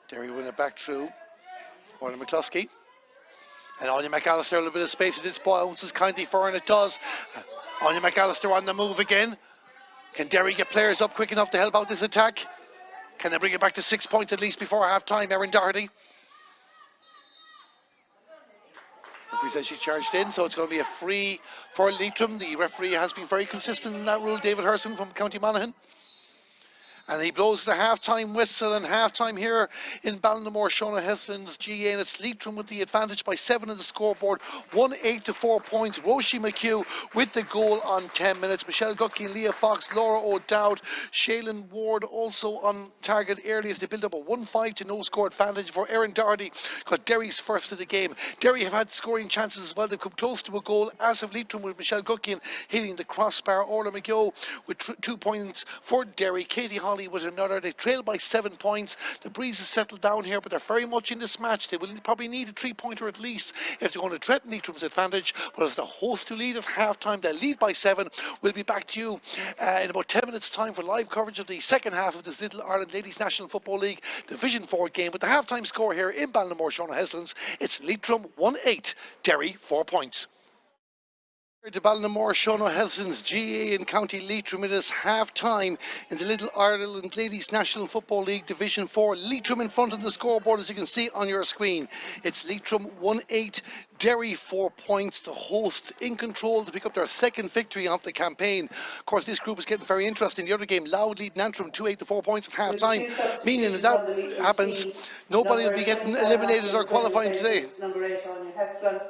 Derry win it back through Orla McCluskey. And Anya McAllister, a little bit of space. It bounces kindly for her, and it does. Anya McAllister on the move again. Can Derry get players up quick enough to help out this attack? Can they bring it back to 6 points at least before half time? Erin Doherty. Referee says she charged in, so it's going to be a free for Leitrim. The referee has been very consistent in that rule, David Herson from County Monaghan. And he blows the half-time whistle, and half-time here in Ballinamore, Sean O'Heslin's GA, and it's Leitrim with the advantage by 7 on the scoreboard, 1-8 to 4 points. Roisin McHugh with the goal on 10 minutes. Michelle Guckie, Leah Fox, Laura O'Dowd, Shaylin Ward also on target early as they build up a 1-5 to no score advantage for Erin Doherty. Got Derry's first of the game. Derry have had scoring chances as well. They've come close to a goal, as have Leitrim with Michelle Guckie hitting the crossbar. Orla McGill with 2 points for Derry. Katie Holly with another. They trail by 7 points. The breeze has settled down here, but they're very much in this match. They will probably need a 3-pointer at least if they're going to threaten Leitrim's advantage. But as the host to lead at half-time, they'll lead by 7. We'll be back to you in about 10 minutes' time for live coverage of the second half of this Lidl Ireland Ladies National Football League Division 4 game. With the half-time score here in Ballinamore, Sean O'Heslin's, it's Leitrim 1-8, Derry 4 points. To Ballinamore, Sean O'Heslin's GA in County Leitrim. It is half-time in the Lidl Ireland Ladies National Football League Division 4. Leitrim in front of the scoreboard, as you can see on your screen. It's Leitrim 1-8, Derry 4 points. The host in control to pick up their second victory of the campaign. Of course, this group is getting very interesting. The other game, Loud lead Antrim 2-8 to 4 points at half-time. Meaning if that happens, nobody will be getting eliminated or qualifying today. Number 8 on your Heslin.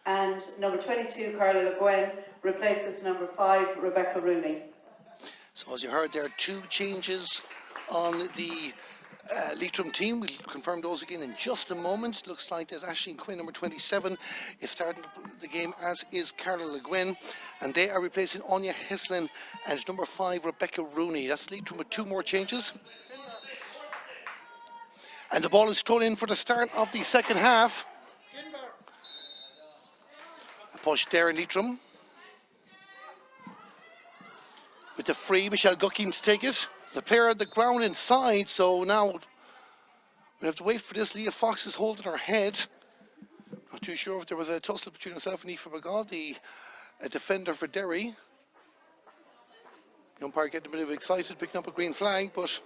And number 22, Carla Le Guen, replaces number 5, Rebecca Rooney. So as you heard, there are 2 changes on the Leitrim team. We'll confirm those again in just a moment. Looks like that Ashley Quinn, number 27, is starting the game, as is Carla Le Guen. And they are replacing Anya Heslin and number 5, Rebecca Rooney. That's Leitrim with 2 more changes. And the ball is thrown in for the start of the second half. Push there in Leitrim. With the free, Michelle Gucking to take it. The player at the ground inside, so now we have to wait for this. Leah Fox is holding her head. Not too sure if there was a tussle between herself and Aoife McGaw, the defender for Derry. The umpire getting a bit excited, picking up a green flag, but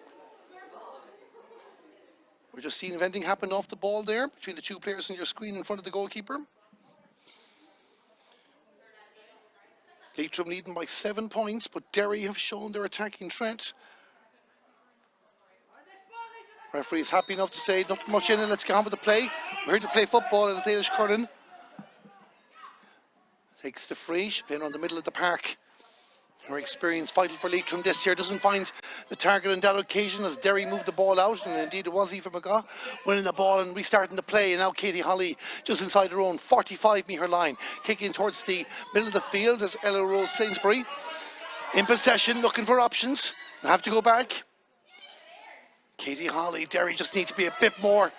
we're just seeing if anything happened off the ball there between the 2 players on your screen in front of the goalkeeper. Leitrim leading by 7 points, but Derry have shown their attacking threat. Referee is happy enough to say not much in it, let's get on with the play. We're here to play football at the Danish curling. Takes the free, she's playing on the middle of the park. Her experience vital for Leitrim this year. Doesn't find the target on that occasion as Derry moved the ball out, and indeed it was Aoife McGaw winning the ball and restarting the play. And now Katie Holly just inside her own 45-metre line, kicking towards the middle of the field as Ella Rose Sainsbury in possession, looking for options. They'll have to go back. Katie Holly, Derry just need to be a bit more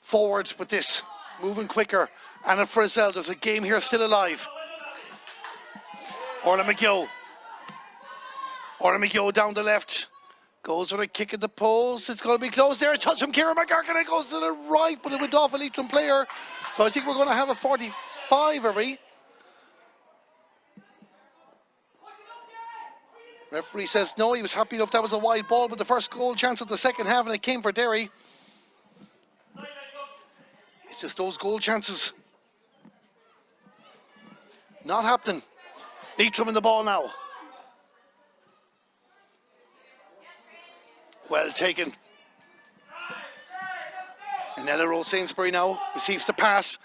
forward with this, moving quicker. Anna Frizzell, there's a game here still alive. Orla McGill down the left, goes with a kick at the post. It's going to be close there. A touch from Ciara McGurk, and it goes to the right, but it went off a Leitrim player. So I think we're going to have a 45, are we? Referee says no. He was happy enough that was a wide ball, but the first goal chance of the second half, and it came for Derry. It's just those goal chances not happening. Leitrim in the ball now. Well taken. And Ella Rose Sainsbury now receives the pass.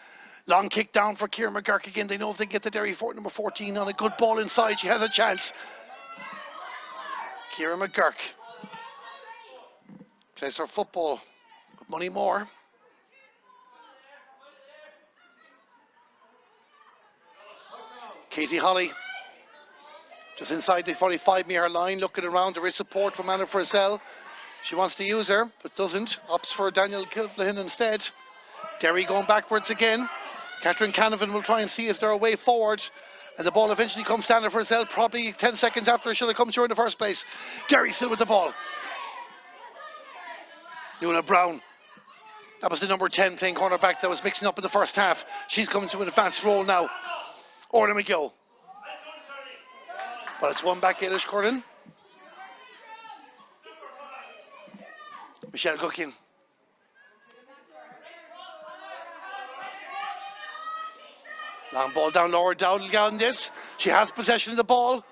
Long kick down for Ciara McGurk again. They know if they get the Derry fort, number 14 on a good ball inside, she has a chance. Ciara McGurk plays her football, but money more. Katie Holly just inside the 45-metre line, looking around. There is support from Anna Frizzell. She wants to use her, but doesn't. Opts for Daniel Kilflahin instead. Derry going backwards again. Catherine Canavan will try and see is there a way forward. And the ball eventually comes to Anna Frizzell, probably 10 seconds after it should have come to her in the first place. Derry still with the ball. Nuala Brown. That was the number 10 playing cornerback that was mixing up in the first half. She's coming to an advanced role now. Orla McGill. But it's one back Gaelish curling. Michelle Cooking. Long ball down, Laura Dowdle on this. She has possession of the ball.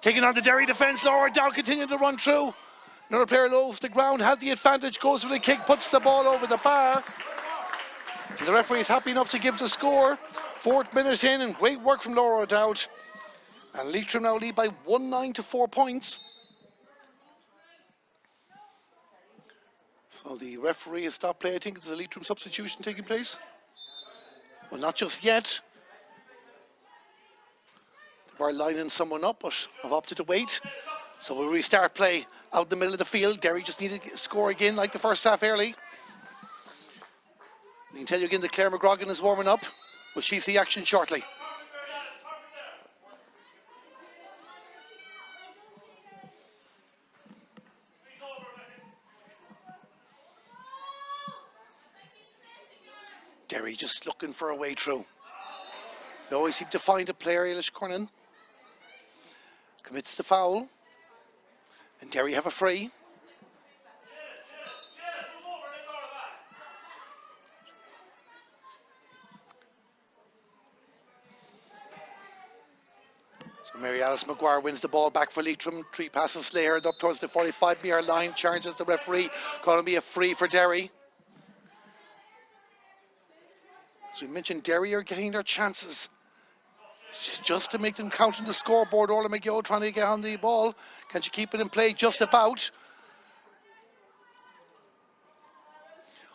Taking on the Derry defence, Laura Dow continuing to run through. Another player lowers the ground, has the advantage, goes for the kick, puts the ball over the bar. And the referee is happy enough to give the score. 4th minute in, and great work from Laura Dowd. And Leitrim now lead by 1-9 to 4 points. So the referee has stopped play. I think it's a Leitrim substitution taking place. Well, not just yet. We're lining someone up, but I've opted to wait. So we'll restart play out in the middle of the field. Derry just needed to score again like the first half early. I can tell you again that Claire McGrogan is warming up. We'll see the action shortly. Derry just looking for a way through. They always seem to find a player. Eilish Cornan commits the foul. And Derry have a free. So Mary Alice Maguire wins the ball back for Leitrim. 3 passes layered up towards the 45-metre line. Charges the referee. Going to be a free for Derry. As we mentioned, Derry are getting their chances. Just to make them count on the scoreboard. Orla McGill trying to get on the ball. Can she keep it in play? Just about.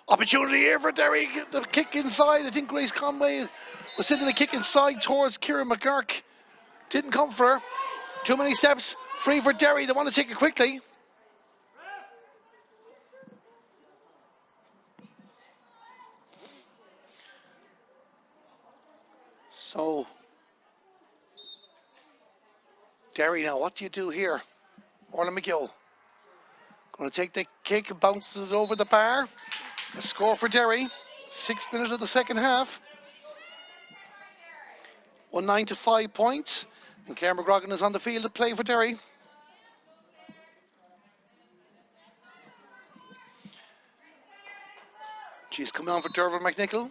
Opportunity here for Derry. The kick inside. I think Grace Conway was sending the kick inside towards Kieran McGurk. Didn't come for her. Too many steps. Free for Derry. They want to take it quickly. So Derry now, what do you do here? Orla McGill going to take the kick and bounces it over the bar. A score for Derry. 6th minute of the second half. 1-9 to 5 points. And Claire McGrogan is on the field to play for Derry. She's coming on for Derville McNichol.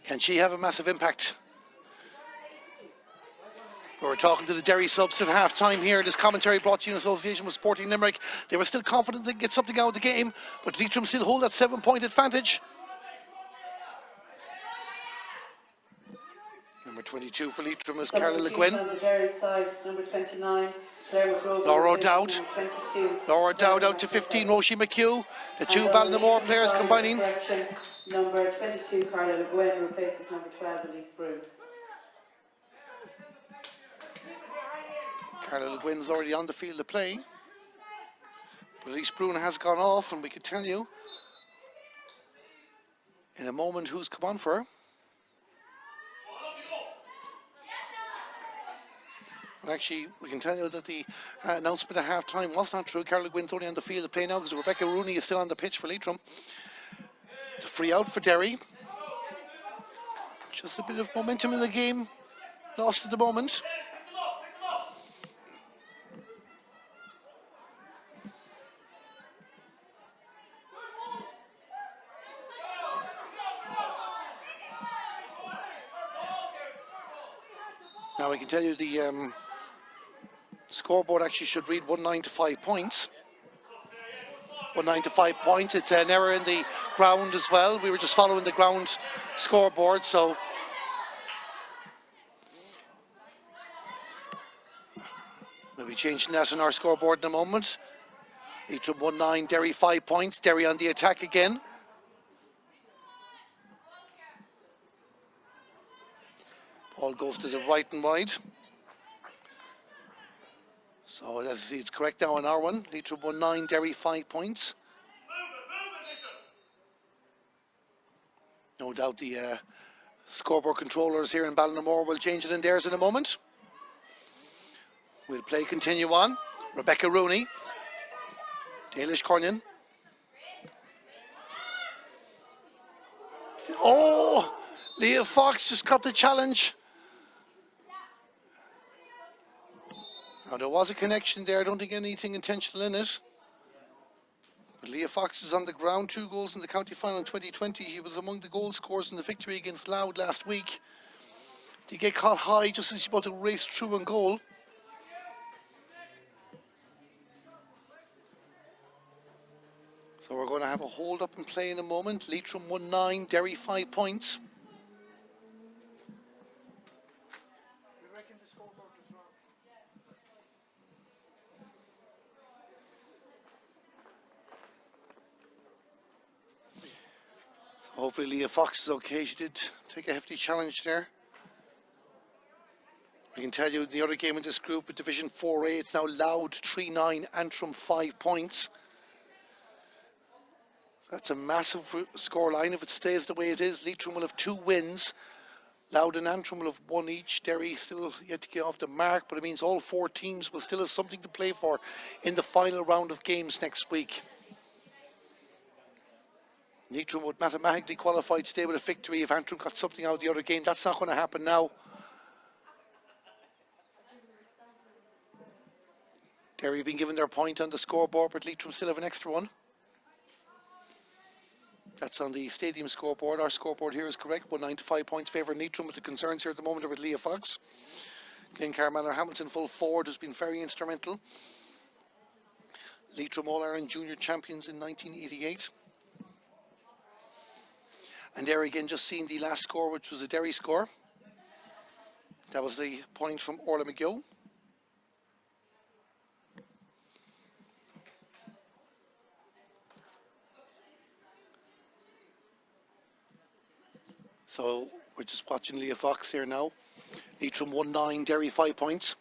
Can she have a massive impact? We're talking to the Derry subs at half-time here. This commentary brought to you in association with Sporting Limerick. They were still confident they'd get something out of the game, but Leitrim still hold that 7-point advantage. Number 22 for Leitrim is Carla Le Guin. On the Derry side, number 29, Claire McGrogan. Laura O'Dowd. 22. Laura O'Dowd out to 15, Roisin McHugh. The 2 Ballinamore players combining. Number 22, Carla Le Guin, replaces number 12, Elise Broom. Carla Le Guin's already on the field to play. But Elise Broom has gone off, and we can tell you in a moment who's come on for her. And actually, we can tell you that the announcement at half-time was not true. Carla Le Guin's only on the field to play now because Rebecca Rooney is still on the pitch for Leitrim. It's a free out for Derry. Just a bit of momentum in the game. Lost at the moment. Now we can tell you the scoreboard actually should read 1-9 to 5 points. 1-9 to 5 points. It's an error in the ground as well. We were just following the ground scoreboard, so we'll be changing that on our scoreboard in a moment. Leitrim 1-9, Derry 5 points. Derry on the attack again. Ball goes to the right and wide. So let's see, it's correct now on our one. Leitrim 1-9, Derry 5 points. No doubt the scoreboard controllers here in Ballinamore will change it in theirs in a moment. We'll play continue on. Rebecca Rooney. Eilish Cornan. Oh! Leah Fox just got the challenge. Now there was a connection there. I don't think anything intentional in it. But Leah Fox is on the ground. 2 goals in the county final in 2020. He was among the goal scorers in the victory against Louth last week. He get caught high just as he's about to race through and goal. So we're going to have a hold up and play in a moment. Leitrim 1-9, Derry 5 points. So hopefully Leah Fox is okay. She did take a hefty challenge there. I can tell you the other game in this group with Division 4A, it's now Loud 3-9, Antrim 5 points. That's a massive scoreline. If it stays the way it is, Leitrim will have 2 wins. Loud and Antrim will have 1 each. Derry still yet to get off the mark, but it means all 4 teams will still have something to play for in the final round of games next week. Leitrim would mathematically qualify today with a victory if Antrim got something out of the other game. That's not going to happen now. Derry have been given their point on the scoreboard, but Leitrim still have an extra one. That's on the stadium scoreboard. Our scoreboard here is correct. 1-9 to 5 points favouring Leitrim, but the concerns here at the moment are with Leah Fox. Glenn Carmel Hamilton full forward has been very instrumental. Leitrim All-Ireland Junior Champions in 1988. And there again, just seeing the last score, which was a Derry score. That was the point from Orla McGill. So we're just watching Leah Fox here now. Leitrim 1-9, Derry 5 points.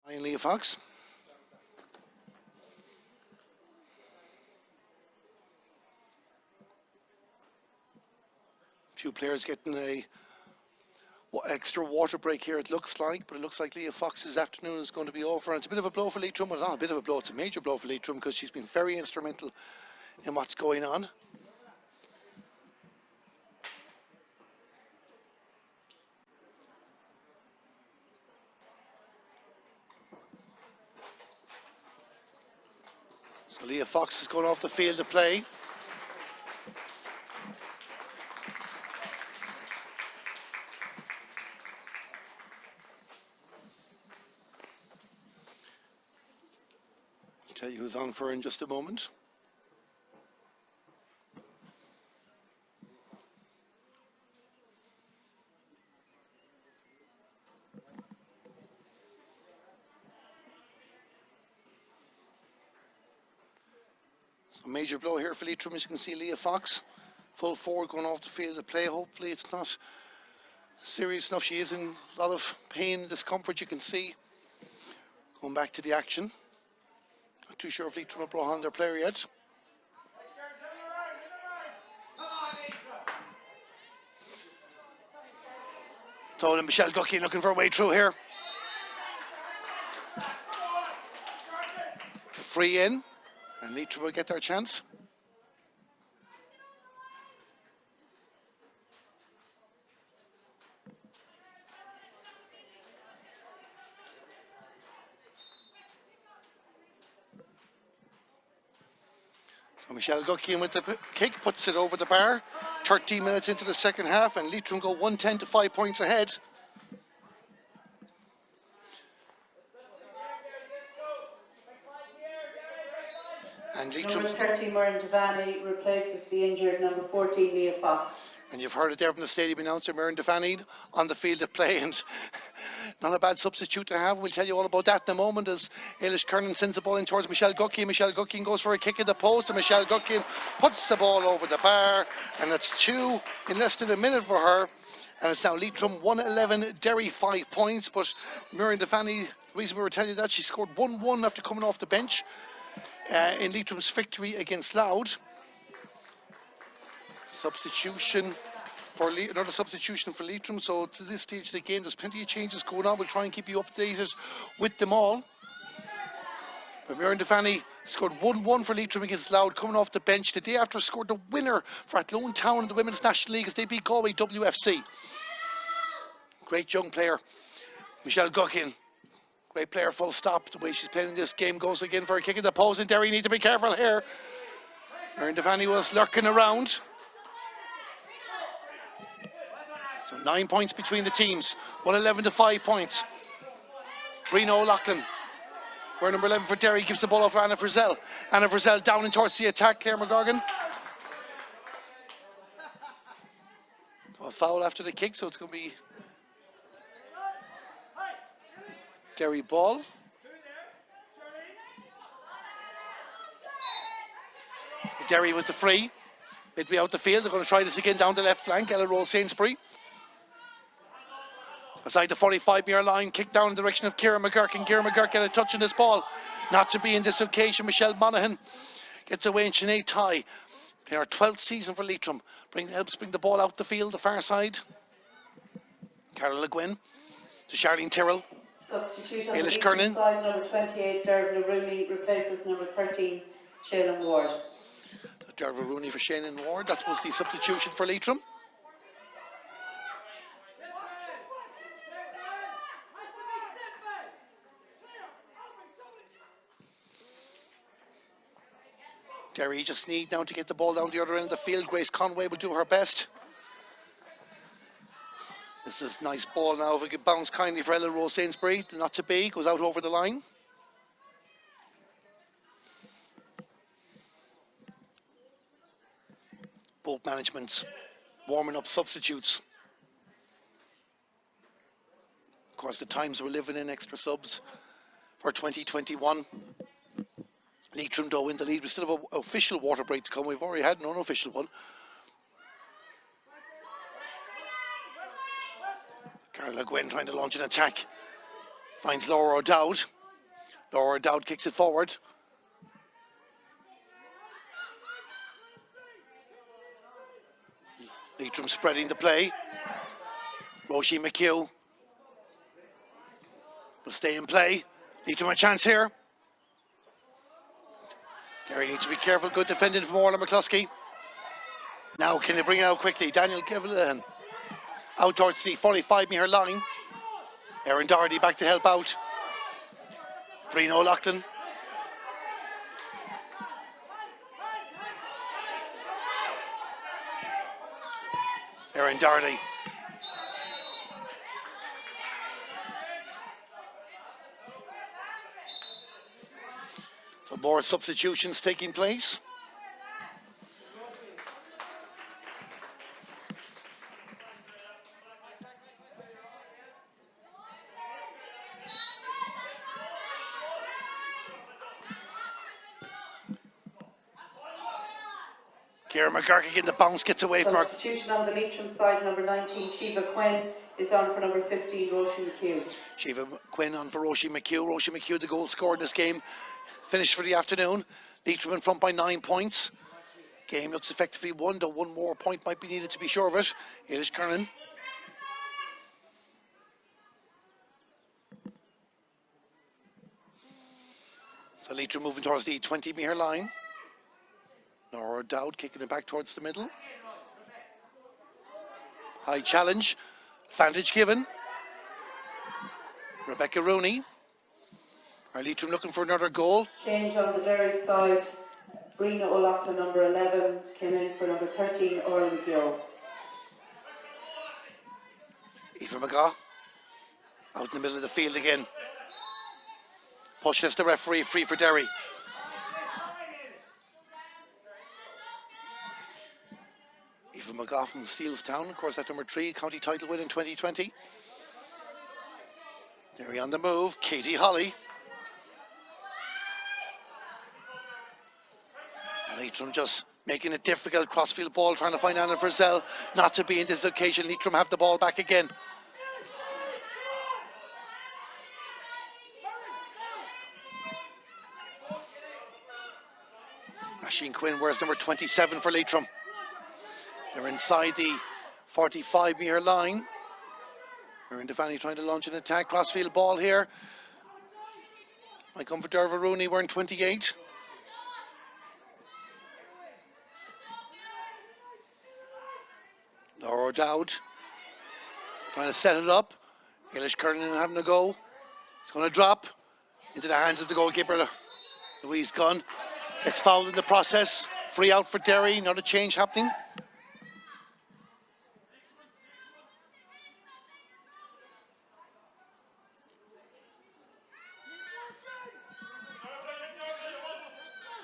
And Leah Fox. A few players getting a extra water break here, it looks like, but it looks like Leah Fox's afternoon is going to be over. And it's a bit of a blow for Leitrim. Well, not a bit of a blow, it's a major blow for Leitrim because she's been very instrumental in what's going on. So Leah Fox is going off the field to play. I'll tell you who's on for her in just a moment. A major blow here for Leitrim, as you can see. Leah Fox, full forward, going off the field to play. Hopefully it's not serious enough. She is in a lot of pain, discomfort, you can see. Going back to the action. Not too sure if Leitrim have brought on their player yet. So then Michelle Gucky looking for a way through here. The free in. And Leitrim will get their chance. So Michelle Guckian with the kick puts it over the bar. 13 minutes into the second half, and Leitrim go 110 to 5 points ahead. And Number 30, Myrne Devaney, replaces the injured number 14, Leah Fox. And you've heard it there from the stadium announcer, Myrne Devaney, on the field of play, and not a bad substitute to have. We'll tell you all about that in a moment as Ailish Kernan sends the ball in towards Michelle Guckian. Michelle Guckian goes for a kick at the post, and Michelle Guckian puts the ball over the bar, and it's 2 in less than a minute for her. And it's now Leitrim 111, Derry 5 points. But Myrne Devaney, the reason we were telling you that, she scored 1-1 after coming off the bench in Leitrim's victory against Loud. Substitution for another substitution for Leitrim. So to this stage of the game, there's plenty of changes going on. We'll try and keep you updated with them all. But Myrne Devaney Scored 1-1 for Leitrim against Louth, coming off the bench. The day after scored the winner for Athlone Town in the Women's National League as they beat Galway WFC. Great young player, Michelle Guckin. Great player, full stop. The way she's playing in this game goes again for a kick in the post, and Derry need to be careful here. Erin Devaney was lurking around. So 9 points between the teams. 111 to 5 points. Brina O'Loughlin, we're number 11 for Derry, gives the ball off for Anna Frizzell. Anna Frizzell down and towards the attack. Claire McGorgan. So a foul after the kick, so it's going to be Derry ball. Derry with the free. Midway out the field. They're going to try this again down the left flank. Ella Rose Sainsbury. Aside the 45-metre line, kick down in the direction of Ciara McGurk. Ciara McGurk get a touch on this ball. Not to be in this occasion. Michelle Monaghan gets away, and Sinead Ty, in her 12th season for Leitrim, helps bring the ball out the field, the far side. Carol Le Guin to Charlene Tyrrell. Substitution on the Eilish Leitrim Kernan. side, number 28, Dervla Rooney replaces number 13, Shaylin Ward. Dervla Rooney for Shannon Ward. That was the substitution for Leitrim. Derry just need now to get the ball down the other end of the field. Grace Conway will do her best. This is a nice ball now. If it could bounce kindly for Ella Rose Sainsbury, not to be, goes out over the line. Both managements warming up substitutes. Of course, the times we're living in, extra subs for 2021. Leitrim, though, in the lead. We still have an official water break to come. We've already had an unofficial one. Carla Gwen trying to launch an attack. Finds Laura O'Dowd. Laura O'Dowd kicks it forward. Leitrim spreading the play. Roisin McHugh will stay in play. Leitrim a chance here. Derry needs to be careful. Good defending from Orla McCluskey. Now can they bring it out quickly? Daniel Gavilian out towards the 45-metre line. Erin Doherty back to help out. Brina O'Loughlin. Erin Doherty. So more substitutions taking place. Ciara McGurk again, the bounce gets away from her. Substitution on the Leitrim side, number 19, Shiva Quinn is on for number 15, Roisin McHugh. Shiva Quinn on for Roisin McHugh. Roisin McHugh, the goal scored in this game. Finished for the afternoon. Leitrim in front by 9 points. Game looks effectively won, though one more point might be needed to be sure of it. Eilish Kernan. So Leitrim moving towards the 20-metre line. Laura O'Dowd kicking it back towards the middle. High challenge. Advantage given. Rebecca Rooney. Are Leitrim looking for another goal? Change on the Derry side. Brina O'Loughlin, number 11, came in for number 13, Orla McGill. Aoife McGaugh out in the middle of the field again. Pushes the referee, free for Derry. Aoife McGaugh from Steelestown, of course, that number 3 county title win in 2020. Derry on the move. Katie Holly. Leitrim just making it difficult. Crossfield ball, trying to find Anna Frizzell. Not to be in this occasion. Leitrim have the ball back again. Asheen Quinn wears number 27 for Leitrim. They're inside the 45-metre line. Erin Devaney trying to launch an attack. Crossfield ball here. Might come for Dervla Rooney wearing 28. Laura Dowd trying to set it up. Eilish Kernan having a go. It's going to drop into the hands of the goalkeeper, Louise Gunn. Gets fouled in the process. Free out for Derry. Not a change happening.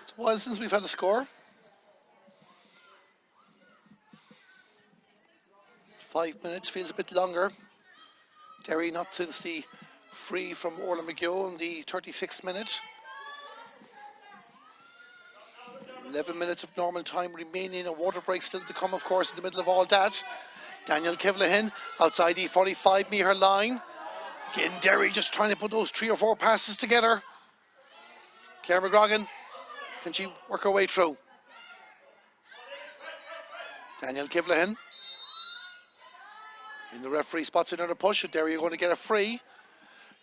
It's a while since we've had a score. 5 minutes feels a bit longer. Derry not since the free from Orla McGill in the 36th minute. 11 minutes of normal time remaining. A water break still to come, of course, in the middle of all that. Daniel Kivlahin outside the 45-metre line. Again, Derry just trying to put those 3 or 4 passes together. Claire McGrogan, can she work her way through? Daniel Kivlahin. And the referee spots another push. Derry are going to get a free.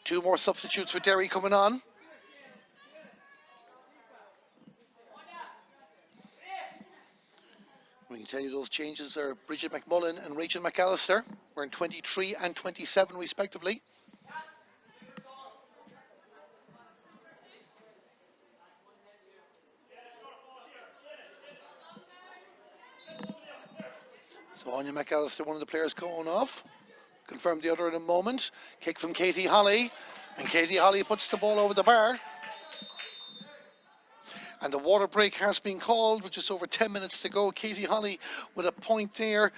2 more substitutes for Derry coming on. We can tell you those changes are Bridget McMullen and Rachel McAllister. We're in 23 and 27 respectively. So Anya McAllister, one of the players going off. Confirm the other in a moment. Kick from Katie Holly. And Katie Holly puts the ball over the bar. And the water break has been called with just over 10 minutes to go. Katie Holly with a point there.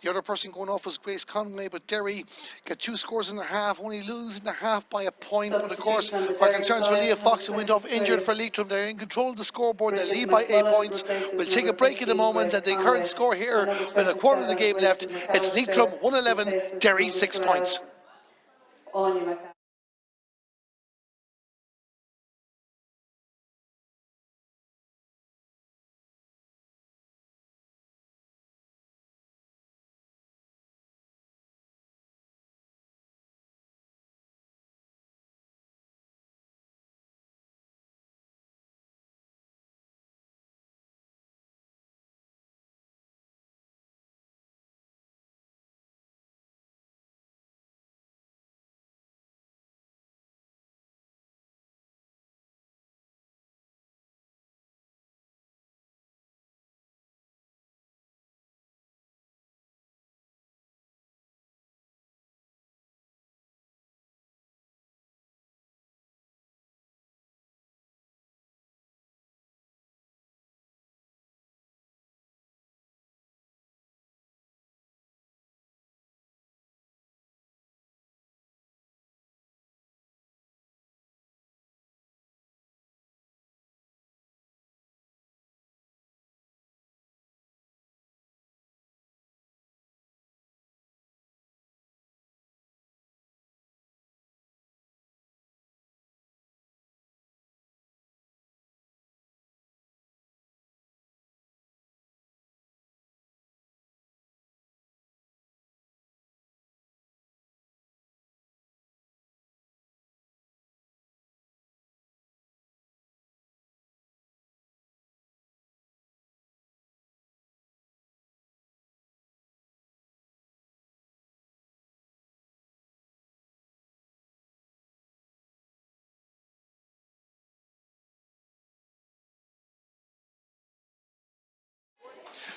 The other person going off was Grace Conway, but Derry get 2 scores in the half, only losing the half by a point. But of course, our concerns for Leah Fox, who went off injured for Leitrim. They're in control of the scoreboard. They lead by 8 points. We'll take a break in a moment. And the current score here, with a quarter of the game left, it's Leitrim 111, Derry 6 points.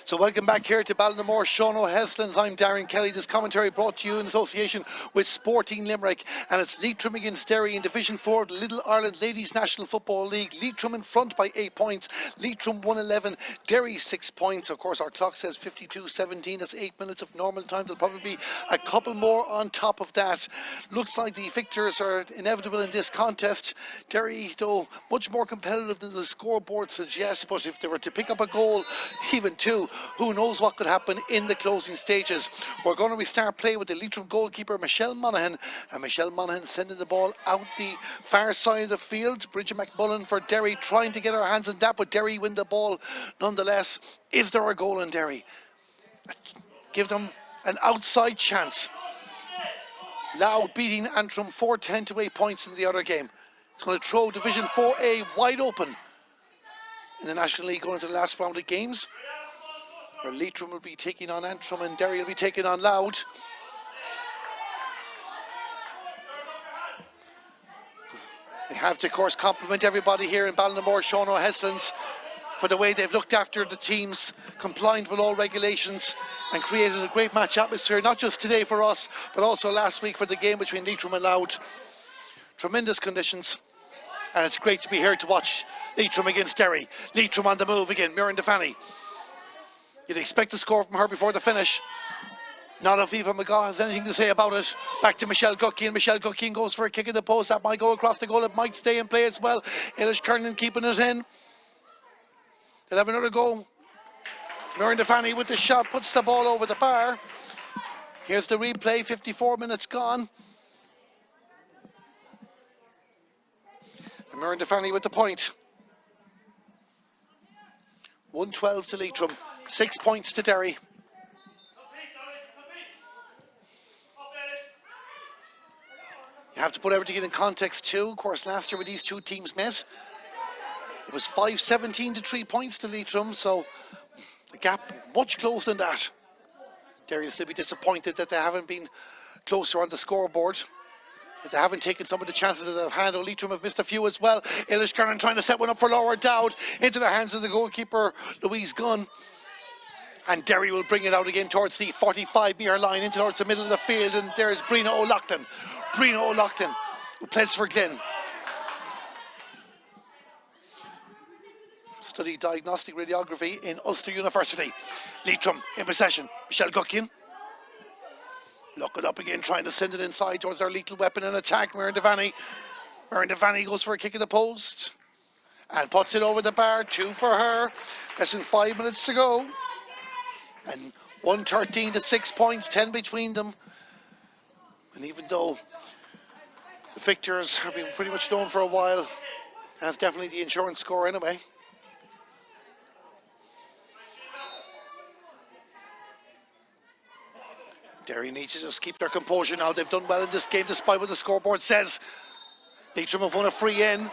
So welcome back here to Ballinamore, Sean O'Heslins. I'm Darren Kelly. This commentary brought to you in association with Sporting Limerick, and it's Leitrim against Derry in Division 4 of the Little Ireland Ladies National Football League. Leitrim in front by 8 points. Leitrim 111, Derry 6 points. Of course, our clock says 52-17. That's 8 minutes of normal time. There'll probably be a couple more on top of that. Looks like the victors are inevitable in this contest. Derry, though, much more competitive than the scoreboard suggests, but if they were to pick up a goal, even 2, who knows what could happen in the closing stages. We're going to restart play with the Leitrim goalkeeper Michelle Monaghan, and Michelle Monaghan sending the ball out the far side of the field. Bridget McMullen for Derry trying to get her hands on that, but Derry win the ball nonetheless. Is there a goal in Derry? Give them an outside chance. Louth beating Antrim 4-10 to 8 points in the other game. It's going to throw Division 4A wide open in the National League going into the last round of games. where Leitrim will be taking on Antrim and Derry will be taking on Louth. We have to, of course, compliment everybody here in Ballinamore, Sean O'Heslin's, for the way they've looked after the teams, compliant with all regulations, and created a great match atmosphere, not just today for us, but also last week for the game between Leitrim and Louth. Tremendous conditions, and it's great to be here to watch Leitrim against Derry. Leitrim on the move again, Muireann Defanny. You'd expect a score from her before the finish. Not if Eva McGaw has anything to say about it. Back to Michelle Guckian. Michelle Guckian goes for a kick in the post. That might go across the goal. It might stay in play as well. Eilish Kernan keeping it in. They'll have another go. Muireann Defanny with the shot puts the ball over the bar. Here's the replay. 54 minutes gone. And Muireann Defanny with the point. 1-12 to Leitrim. 6 points to Derry. You have to put everything in context too. Of course, last year when these two teams met, it was 5-17 to 3 points to Leitrim, so the gap much closer than that. Derry will still be disappointed that they haven't been closer on the scoreboard. If they haven't taken some of the chances that they've had, Leitrim have missed a few as well. Eilish Kernan trying to set one up for Laura Dowd into the hands of the goalkeeper, Louise Gunn. And Derry will bring it out again towards the 45-metre line, into towards the middle of the field, and there's Brina O'Loughlin. Brina O'Loughlin, who plays for Glyn. Studied diagnostic radiography in Ulster University. Leitrim in possession. Michelle Guckian. Look it up again, trying to send it inside towards their lethal weapon in attack, Muireann Defanny. Muireann Defanny goes for a kick at the post and puts it over the bar. 2 for her. Less than 5 minutes to go. And 1-13 to 6 points, 10 between them. And even though the victors have been pretty much known for a while, that's definitely the insurance score anyway. Derry needs to just keep their composure now. They've done well in this game despite what the scoreboard says. Leitrim have won a free in.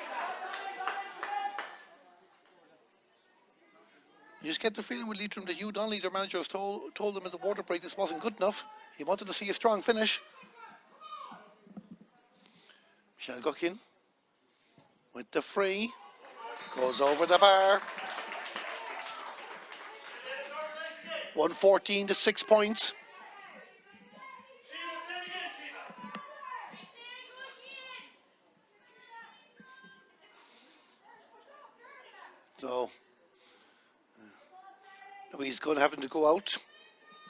You just get the feeling with Leitrim that Hugh Donnelly, their manager, has told them at the water break this wasn't good enough. He wanted to see a strong finish. Michelle Guckian with the free. Goes over the bar. 1-14 to 6 points. So Louise Gunn having to go out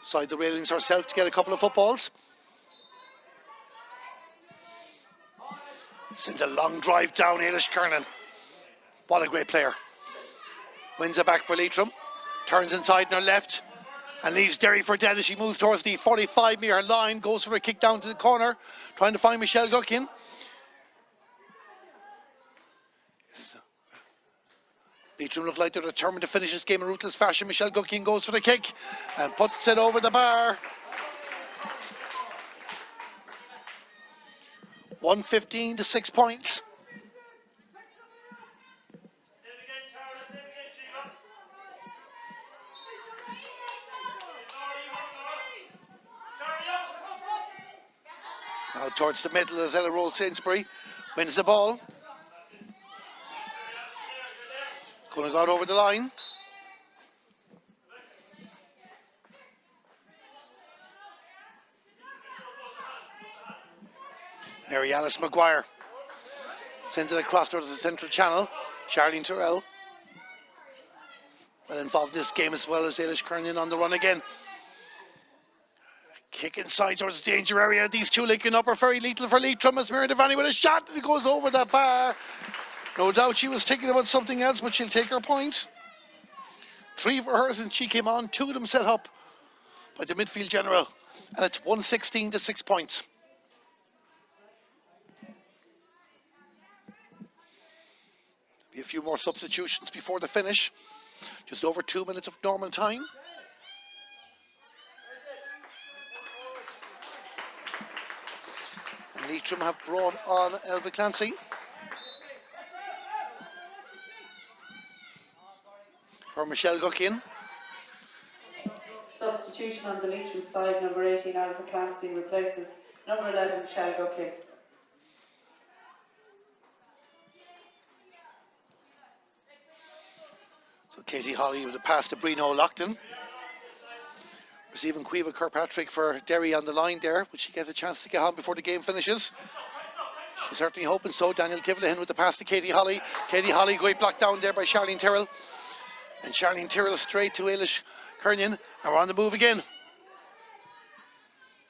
side the railings herself to get a couple of footballs. Sends a long drive down, Eilish Kernan. What a great player. Wins it back for Leitrim. Turns inside on her left and leaves Derry for dead as she moves towards the 45-metre line. Goes for a kick down to the corner, trying to find Michelle Guckian. Leitrim look like they're determined to finish this game in ruthless fashion. Michelle Guckian goes for the kick and puts it over the bar. 1-15 to 6 points. Now towards the middle as Ella Rose Sainsbury wins the ball. Going to go out over the line. Mary Alice Maguire sends it across towards the central channel. Charlene Terrell well involved in this game as well as Eilish Kernan on the run again. Kick inside towards the danger area. These two linking up are very lethal for Leitrim as Muireann Defanny with a shot and it goes over the bar. No doubt she was thinking about something else, but she'll take her point. 3 for her since she came on. 2 of them set up by the midfield general. And it's 1-16 to 6 points. Be a few more substitutions before the finish. Just over 2 minutes of normal time. And Leitrim have brought on Elva Clancy for Michelle Guckian. Substitution on the Leitrim side, number 18, Alpha Clancy replaces number 11, Michelle Guckley. So Katie Holly with a pass to Brino Lockton. Receiving Cueva Kirkpatrick for Derry on the line there. Will she get a chance to get on before the game finishes? She's certainly hoping so. Daniel Kivlahan with the pass to Katie Holly. Katie Holly great block down there by Charlene Tyrrell. And Charlene Tyrrell straight to Eilish Kernion. Now we're on the move again.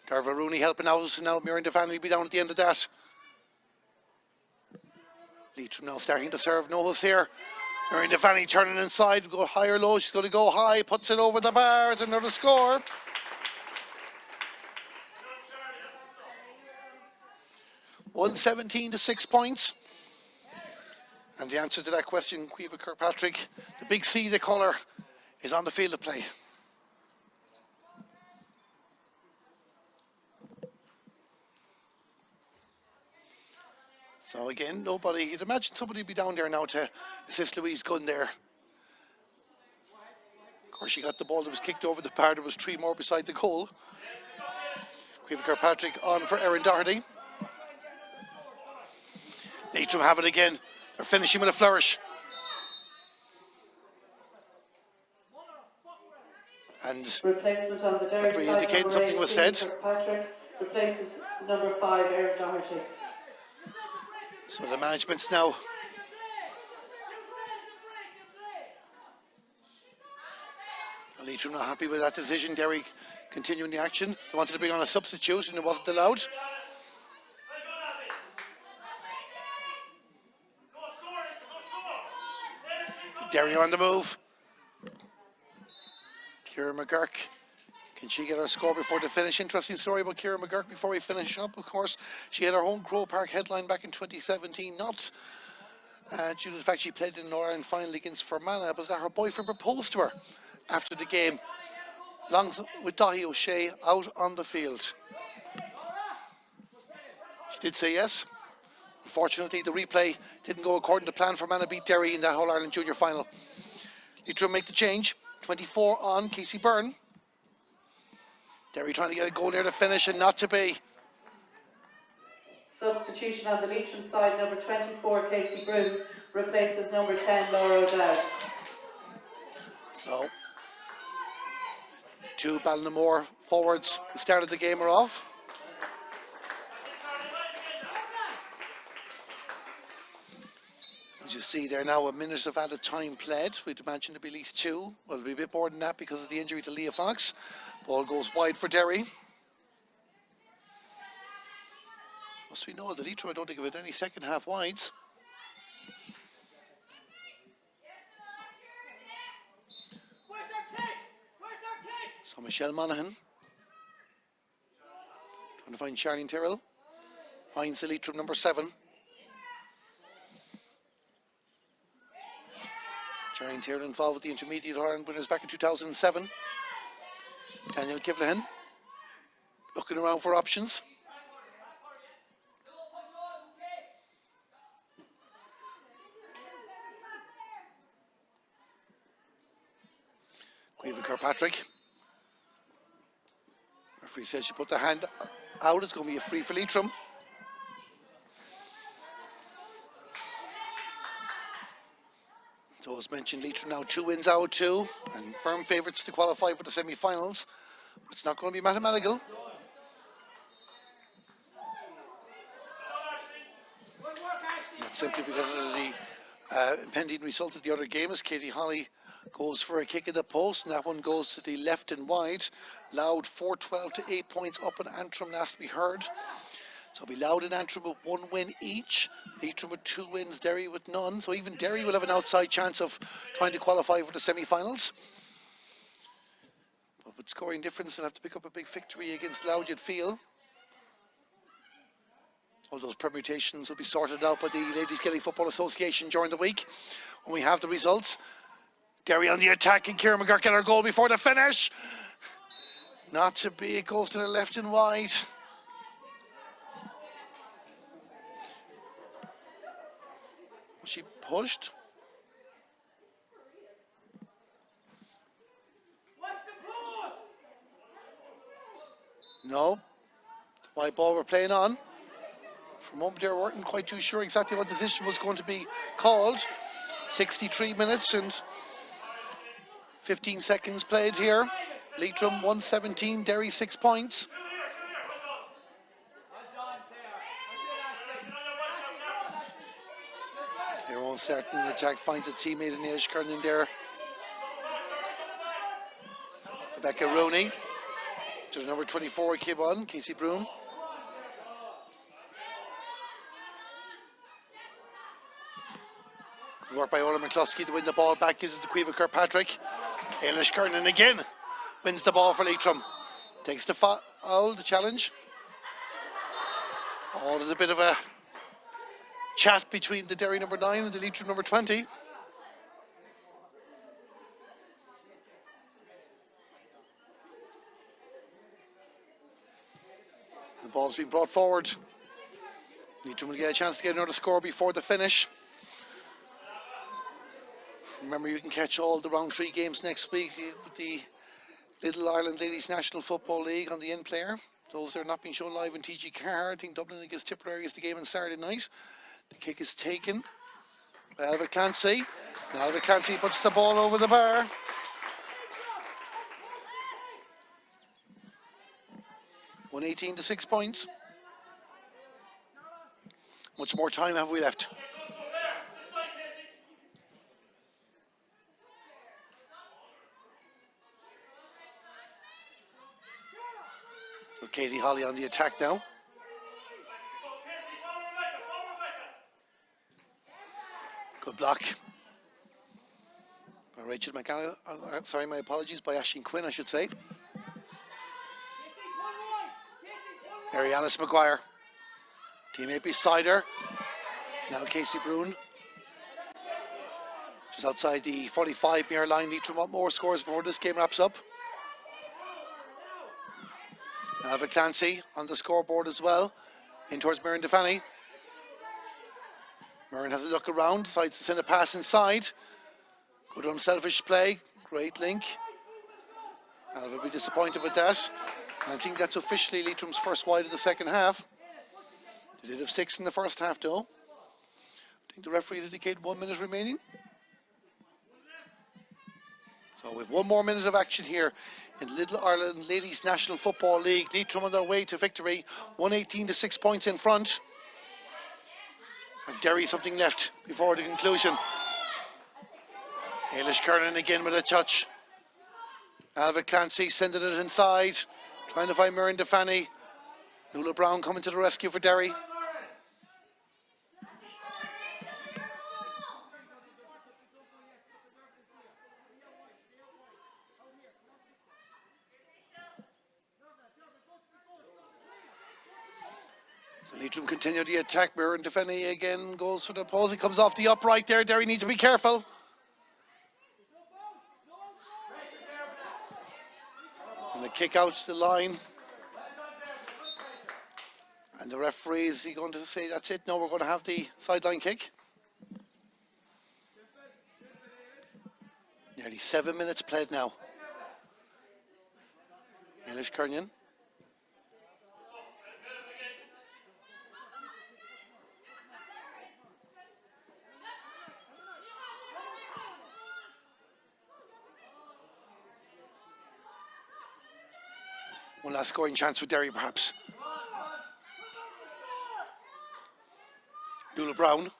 Garva Rooney helping out. Now Miriam Devane will be down at the end of that. Leitrim now starting to serve. Nobles here. Miriam Devane turning inside. Go high or low. She's going to go high. Puts it over the bars. Another score. 117 to 6 points. And the answer to that question, Cueva Kirkpatrick, the big C they call her, is on the field of play. So again, nobody, you'd imagine somebody would be down there now to assist Louise Gunn there. Of course, she got the ball that was kicked over the bar. There was 3 more beside the goal. Cueva Kirkpatrick on for Erin Doherty. Leitrim have it again. They're finishing with a flourish. And replacement on the Derry side, indicating something was said. Patrick replaces number 5, Erin Doherty. So the management's now Leitrim not happy with that decision. Derry continuing the action. They wanted to bring on a substitute and it wasn't allowed. Derry on the move. Ciara McGurk. Can she get her score before the finish? Interesting story about Ciara McGurk before we finish up. Of course, she had her home Crow Park headline back in 2017. Not due to the fact she played in an All-Ireland final against Fermanagh, but that her boyfriend proposed to her after the game, along with Dahi O'Shea out on the field. She did say yes. Unfortunately, the replay didn't go according to plan. Fermanagh beat Derry in that All-Ireland Junior final. Leitrim make the change. 24 on Casey Byrne. Derry trying to get a goal near the finish and not to be. Substitution on the Leitrim side, number 24, Casey Broom, replaces number 10, Laura O'Dowd. So, 2 Ballinamore forwards who started the game are off. As you see there now, a minute of added time played. We'd imagine to be at least 2. Well, it'll be a bit more than that because of the injury to Leah Fox. Ball goes wide for Derry. Must we know that Leitrim, I don't think of it any second half wides. So Michelle Monaghan trying to find Charlene Tyrrell. Finds the Leitrim number 7. Charlene Tyrrell involved with the intermediate Ireland winners back in 2007. Daniel Kivlahan looking around for options. Cueva Kirkpatrick. Referee says she put the hand out. It's going to be a free for Leitrim. So as mentioned, Leitrim now 2 wins out 2 and firm favourites to qualify for the semi-finals. But it's not going to be mathematical. Not simply because of the impending result of the other game, as Katie Holly goes for a kick at the post, and that one goes to the left and wide. Loud 4-12 to 8 points up in Antrim, last we heard. So it'll be Loud and Antrim with 1 win each. Leitrim with 2 wins, Derry with none. So even Derry will have an outside chance of trying to qualify for the semi-finals. But with scoring difference, they'll have to pick up a big victory against Loud, you'd feel. All those permutations will be sorted out by the Ladies Gaelic Football Association during the week when we have the results. Derry on the attack, and Ciara McGurk get her goal before the finish. Not to be, it goes to the left and wide. Was she pushed? No. The white ball we're playing on. For a moment there, we weren't quite too sure exactly what decision was going to be called. 63 minutes and 15 seconds played here. Leitrim 117, Derry 6 points. Their own certain attack finds a teammate in Ailish Kernan there. Rebecca Rooney. There's number 24 came on, Casey Broom. Good work by Ola McCluskey to win the ball back, gives it to Caoimhe Kirkpatrick. Ailish Kernan again wins the ball for Leitrim. Takes the foul, the challenge. Oh, there's a bit of a chat between the Derry number 9 and the Leitrim number 20. The ball's been brought forward. Leitrim will get a chance to get another score before the finish. Remember, you can catch all the round 3 games next week with the Lidl Ireland Ladies National Football League on the In Player. Those that are not being shown live in TG Car. I think Dublin against Tipperary is the game on Saturday night. The kick is taken by Alva Clancy. And Alva Clancy puts the ball over the bar. (118 to 6 points). Much more time have we left? So Katie Holly on the attack now. Good block by Rachel McAllister. Sorry, my apologies, by Aisling Quinn, I should say. Mary Alice McGuire. Teammate beside her. Now Casey Broom. Just outside the 45-metre line. Leitrim want more scores before this game wraps up. Alva Clancy on the scoreboard as well. In towards Muireann Defanny. Muireann has a look around, decides to send a pass inside. Good unselfish play, great link. Alva will be disappointed with that. And I think that's officially Leitrim's first wide of the second half. They did have 6 in the first half though. I think the referees indicate 1 minute remaining. So with 1 more minute of action here in Lidl Ireland Ladies National Football League. Leitrim on their way to victory, 118 to 6 points in front. Have Derry something left before the conclusion. Ailish Kernan again with a touch. Alva Clancy sending it inside, trying to find Muireann Defanny. Nuala Brown coming to the rescue for Derry. Leitrim continue the attack. Muireann Defanny again goes for the post. He comes off the upright there. Derry needs to be careful. And the kick out to the line. And the referee, is he going to say that's it? No, we're going to have the sideline kick. Nearly 7 minutes played now. Ailish Kernan. One last scoring chance for Derry, perhaps. Nuala Brown.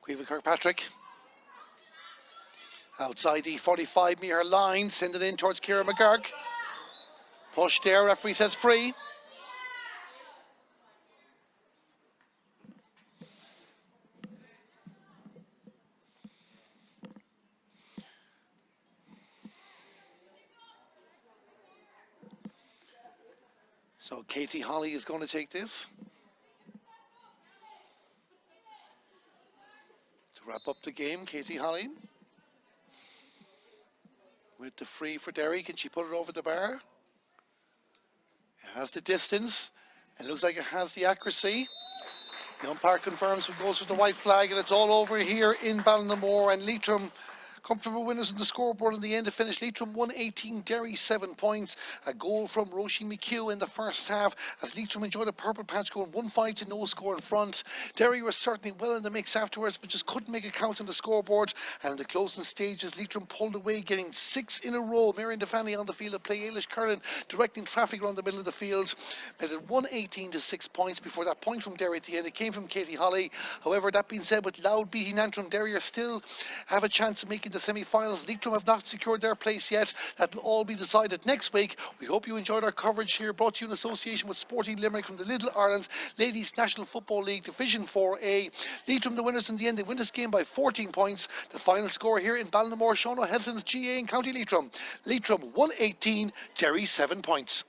Caoimhe Kirkpatrick. Outside the 45-metre line, send it in towards Ciara McGurk. Push there, referee says free. So Katie Holly is going to take this to wrap up the game. Katie Holly with the free for Derry. Can she put it over the bar? It has the distance. It looks like it has the accuracy. The umpire confirms it goes with the white flag, and it's all over here in Ballinamore, and Leitrim Comfortable winners on the scoreboard in the end to finish. Leitrim 118, Derry 7 points. A goal from Roisin McHugh in the first half as Leitrim enjoyed a purple patch going 1-5 to no score in front. Derry was certainly well in the mix afterwards but just couldn't make a count on the scoreboard, and in the closing stages Leitrim pulled away, getting 6 in a row. Marion Defani on the field of play, Ailish Curran directing traffic around the middle of the field. Made it 118 to 6 points before that point from Derry at the end. It came from Katie Holly. However, that being said, with loud beating Antrim, Derry are still have a chance of making the semi-finals. Leitrim have not secured their place yet. That will all be decided next week. We hope you enjoyed our coverage here, brought to you in association with Sporting Limerick from the Lidl Ireland Ladies National Football League Division 4A. Leitrim the winners in the end. They win this game by 14 points. The final score here in Ballinamoor, Sean O'Heslin's GA in County Leitrim. Leitrim 118, Derry 7 points.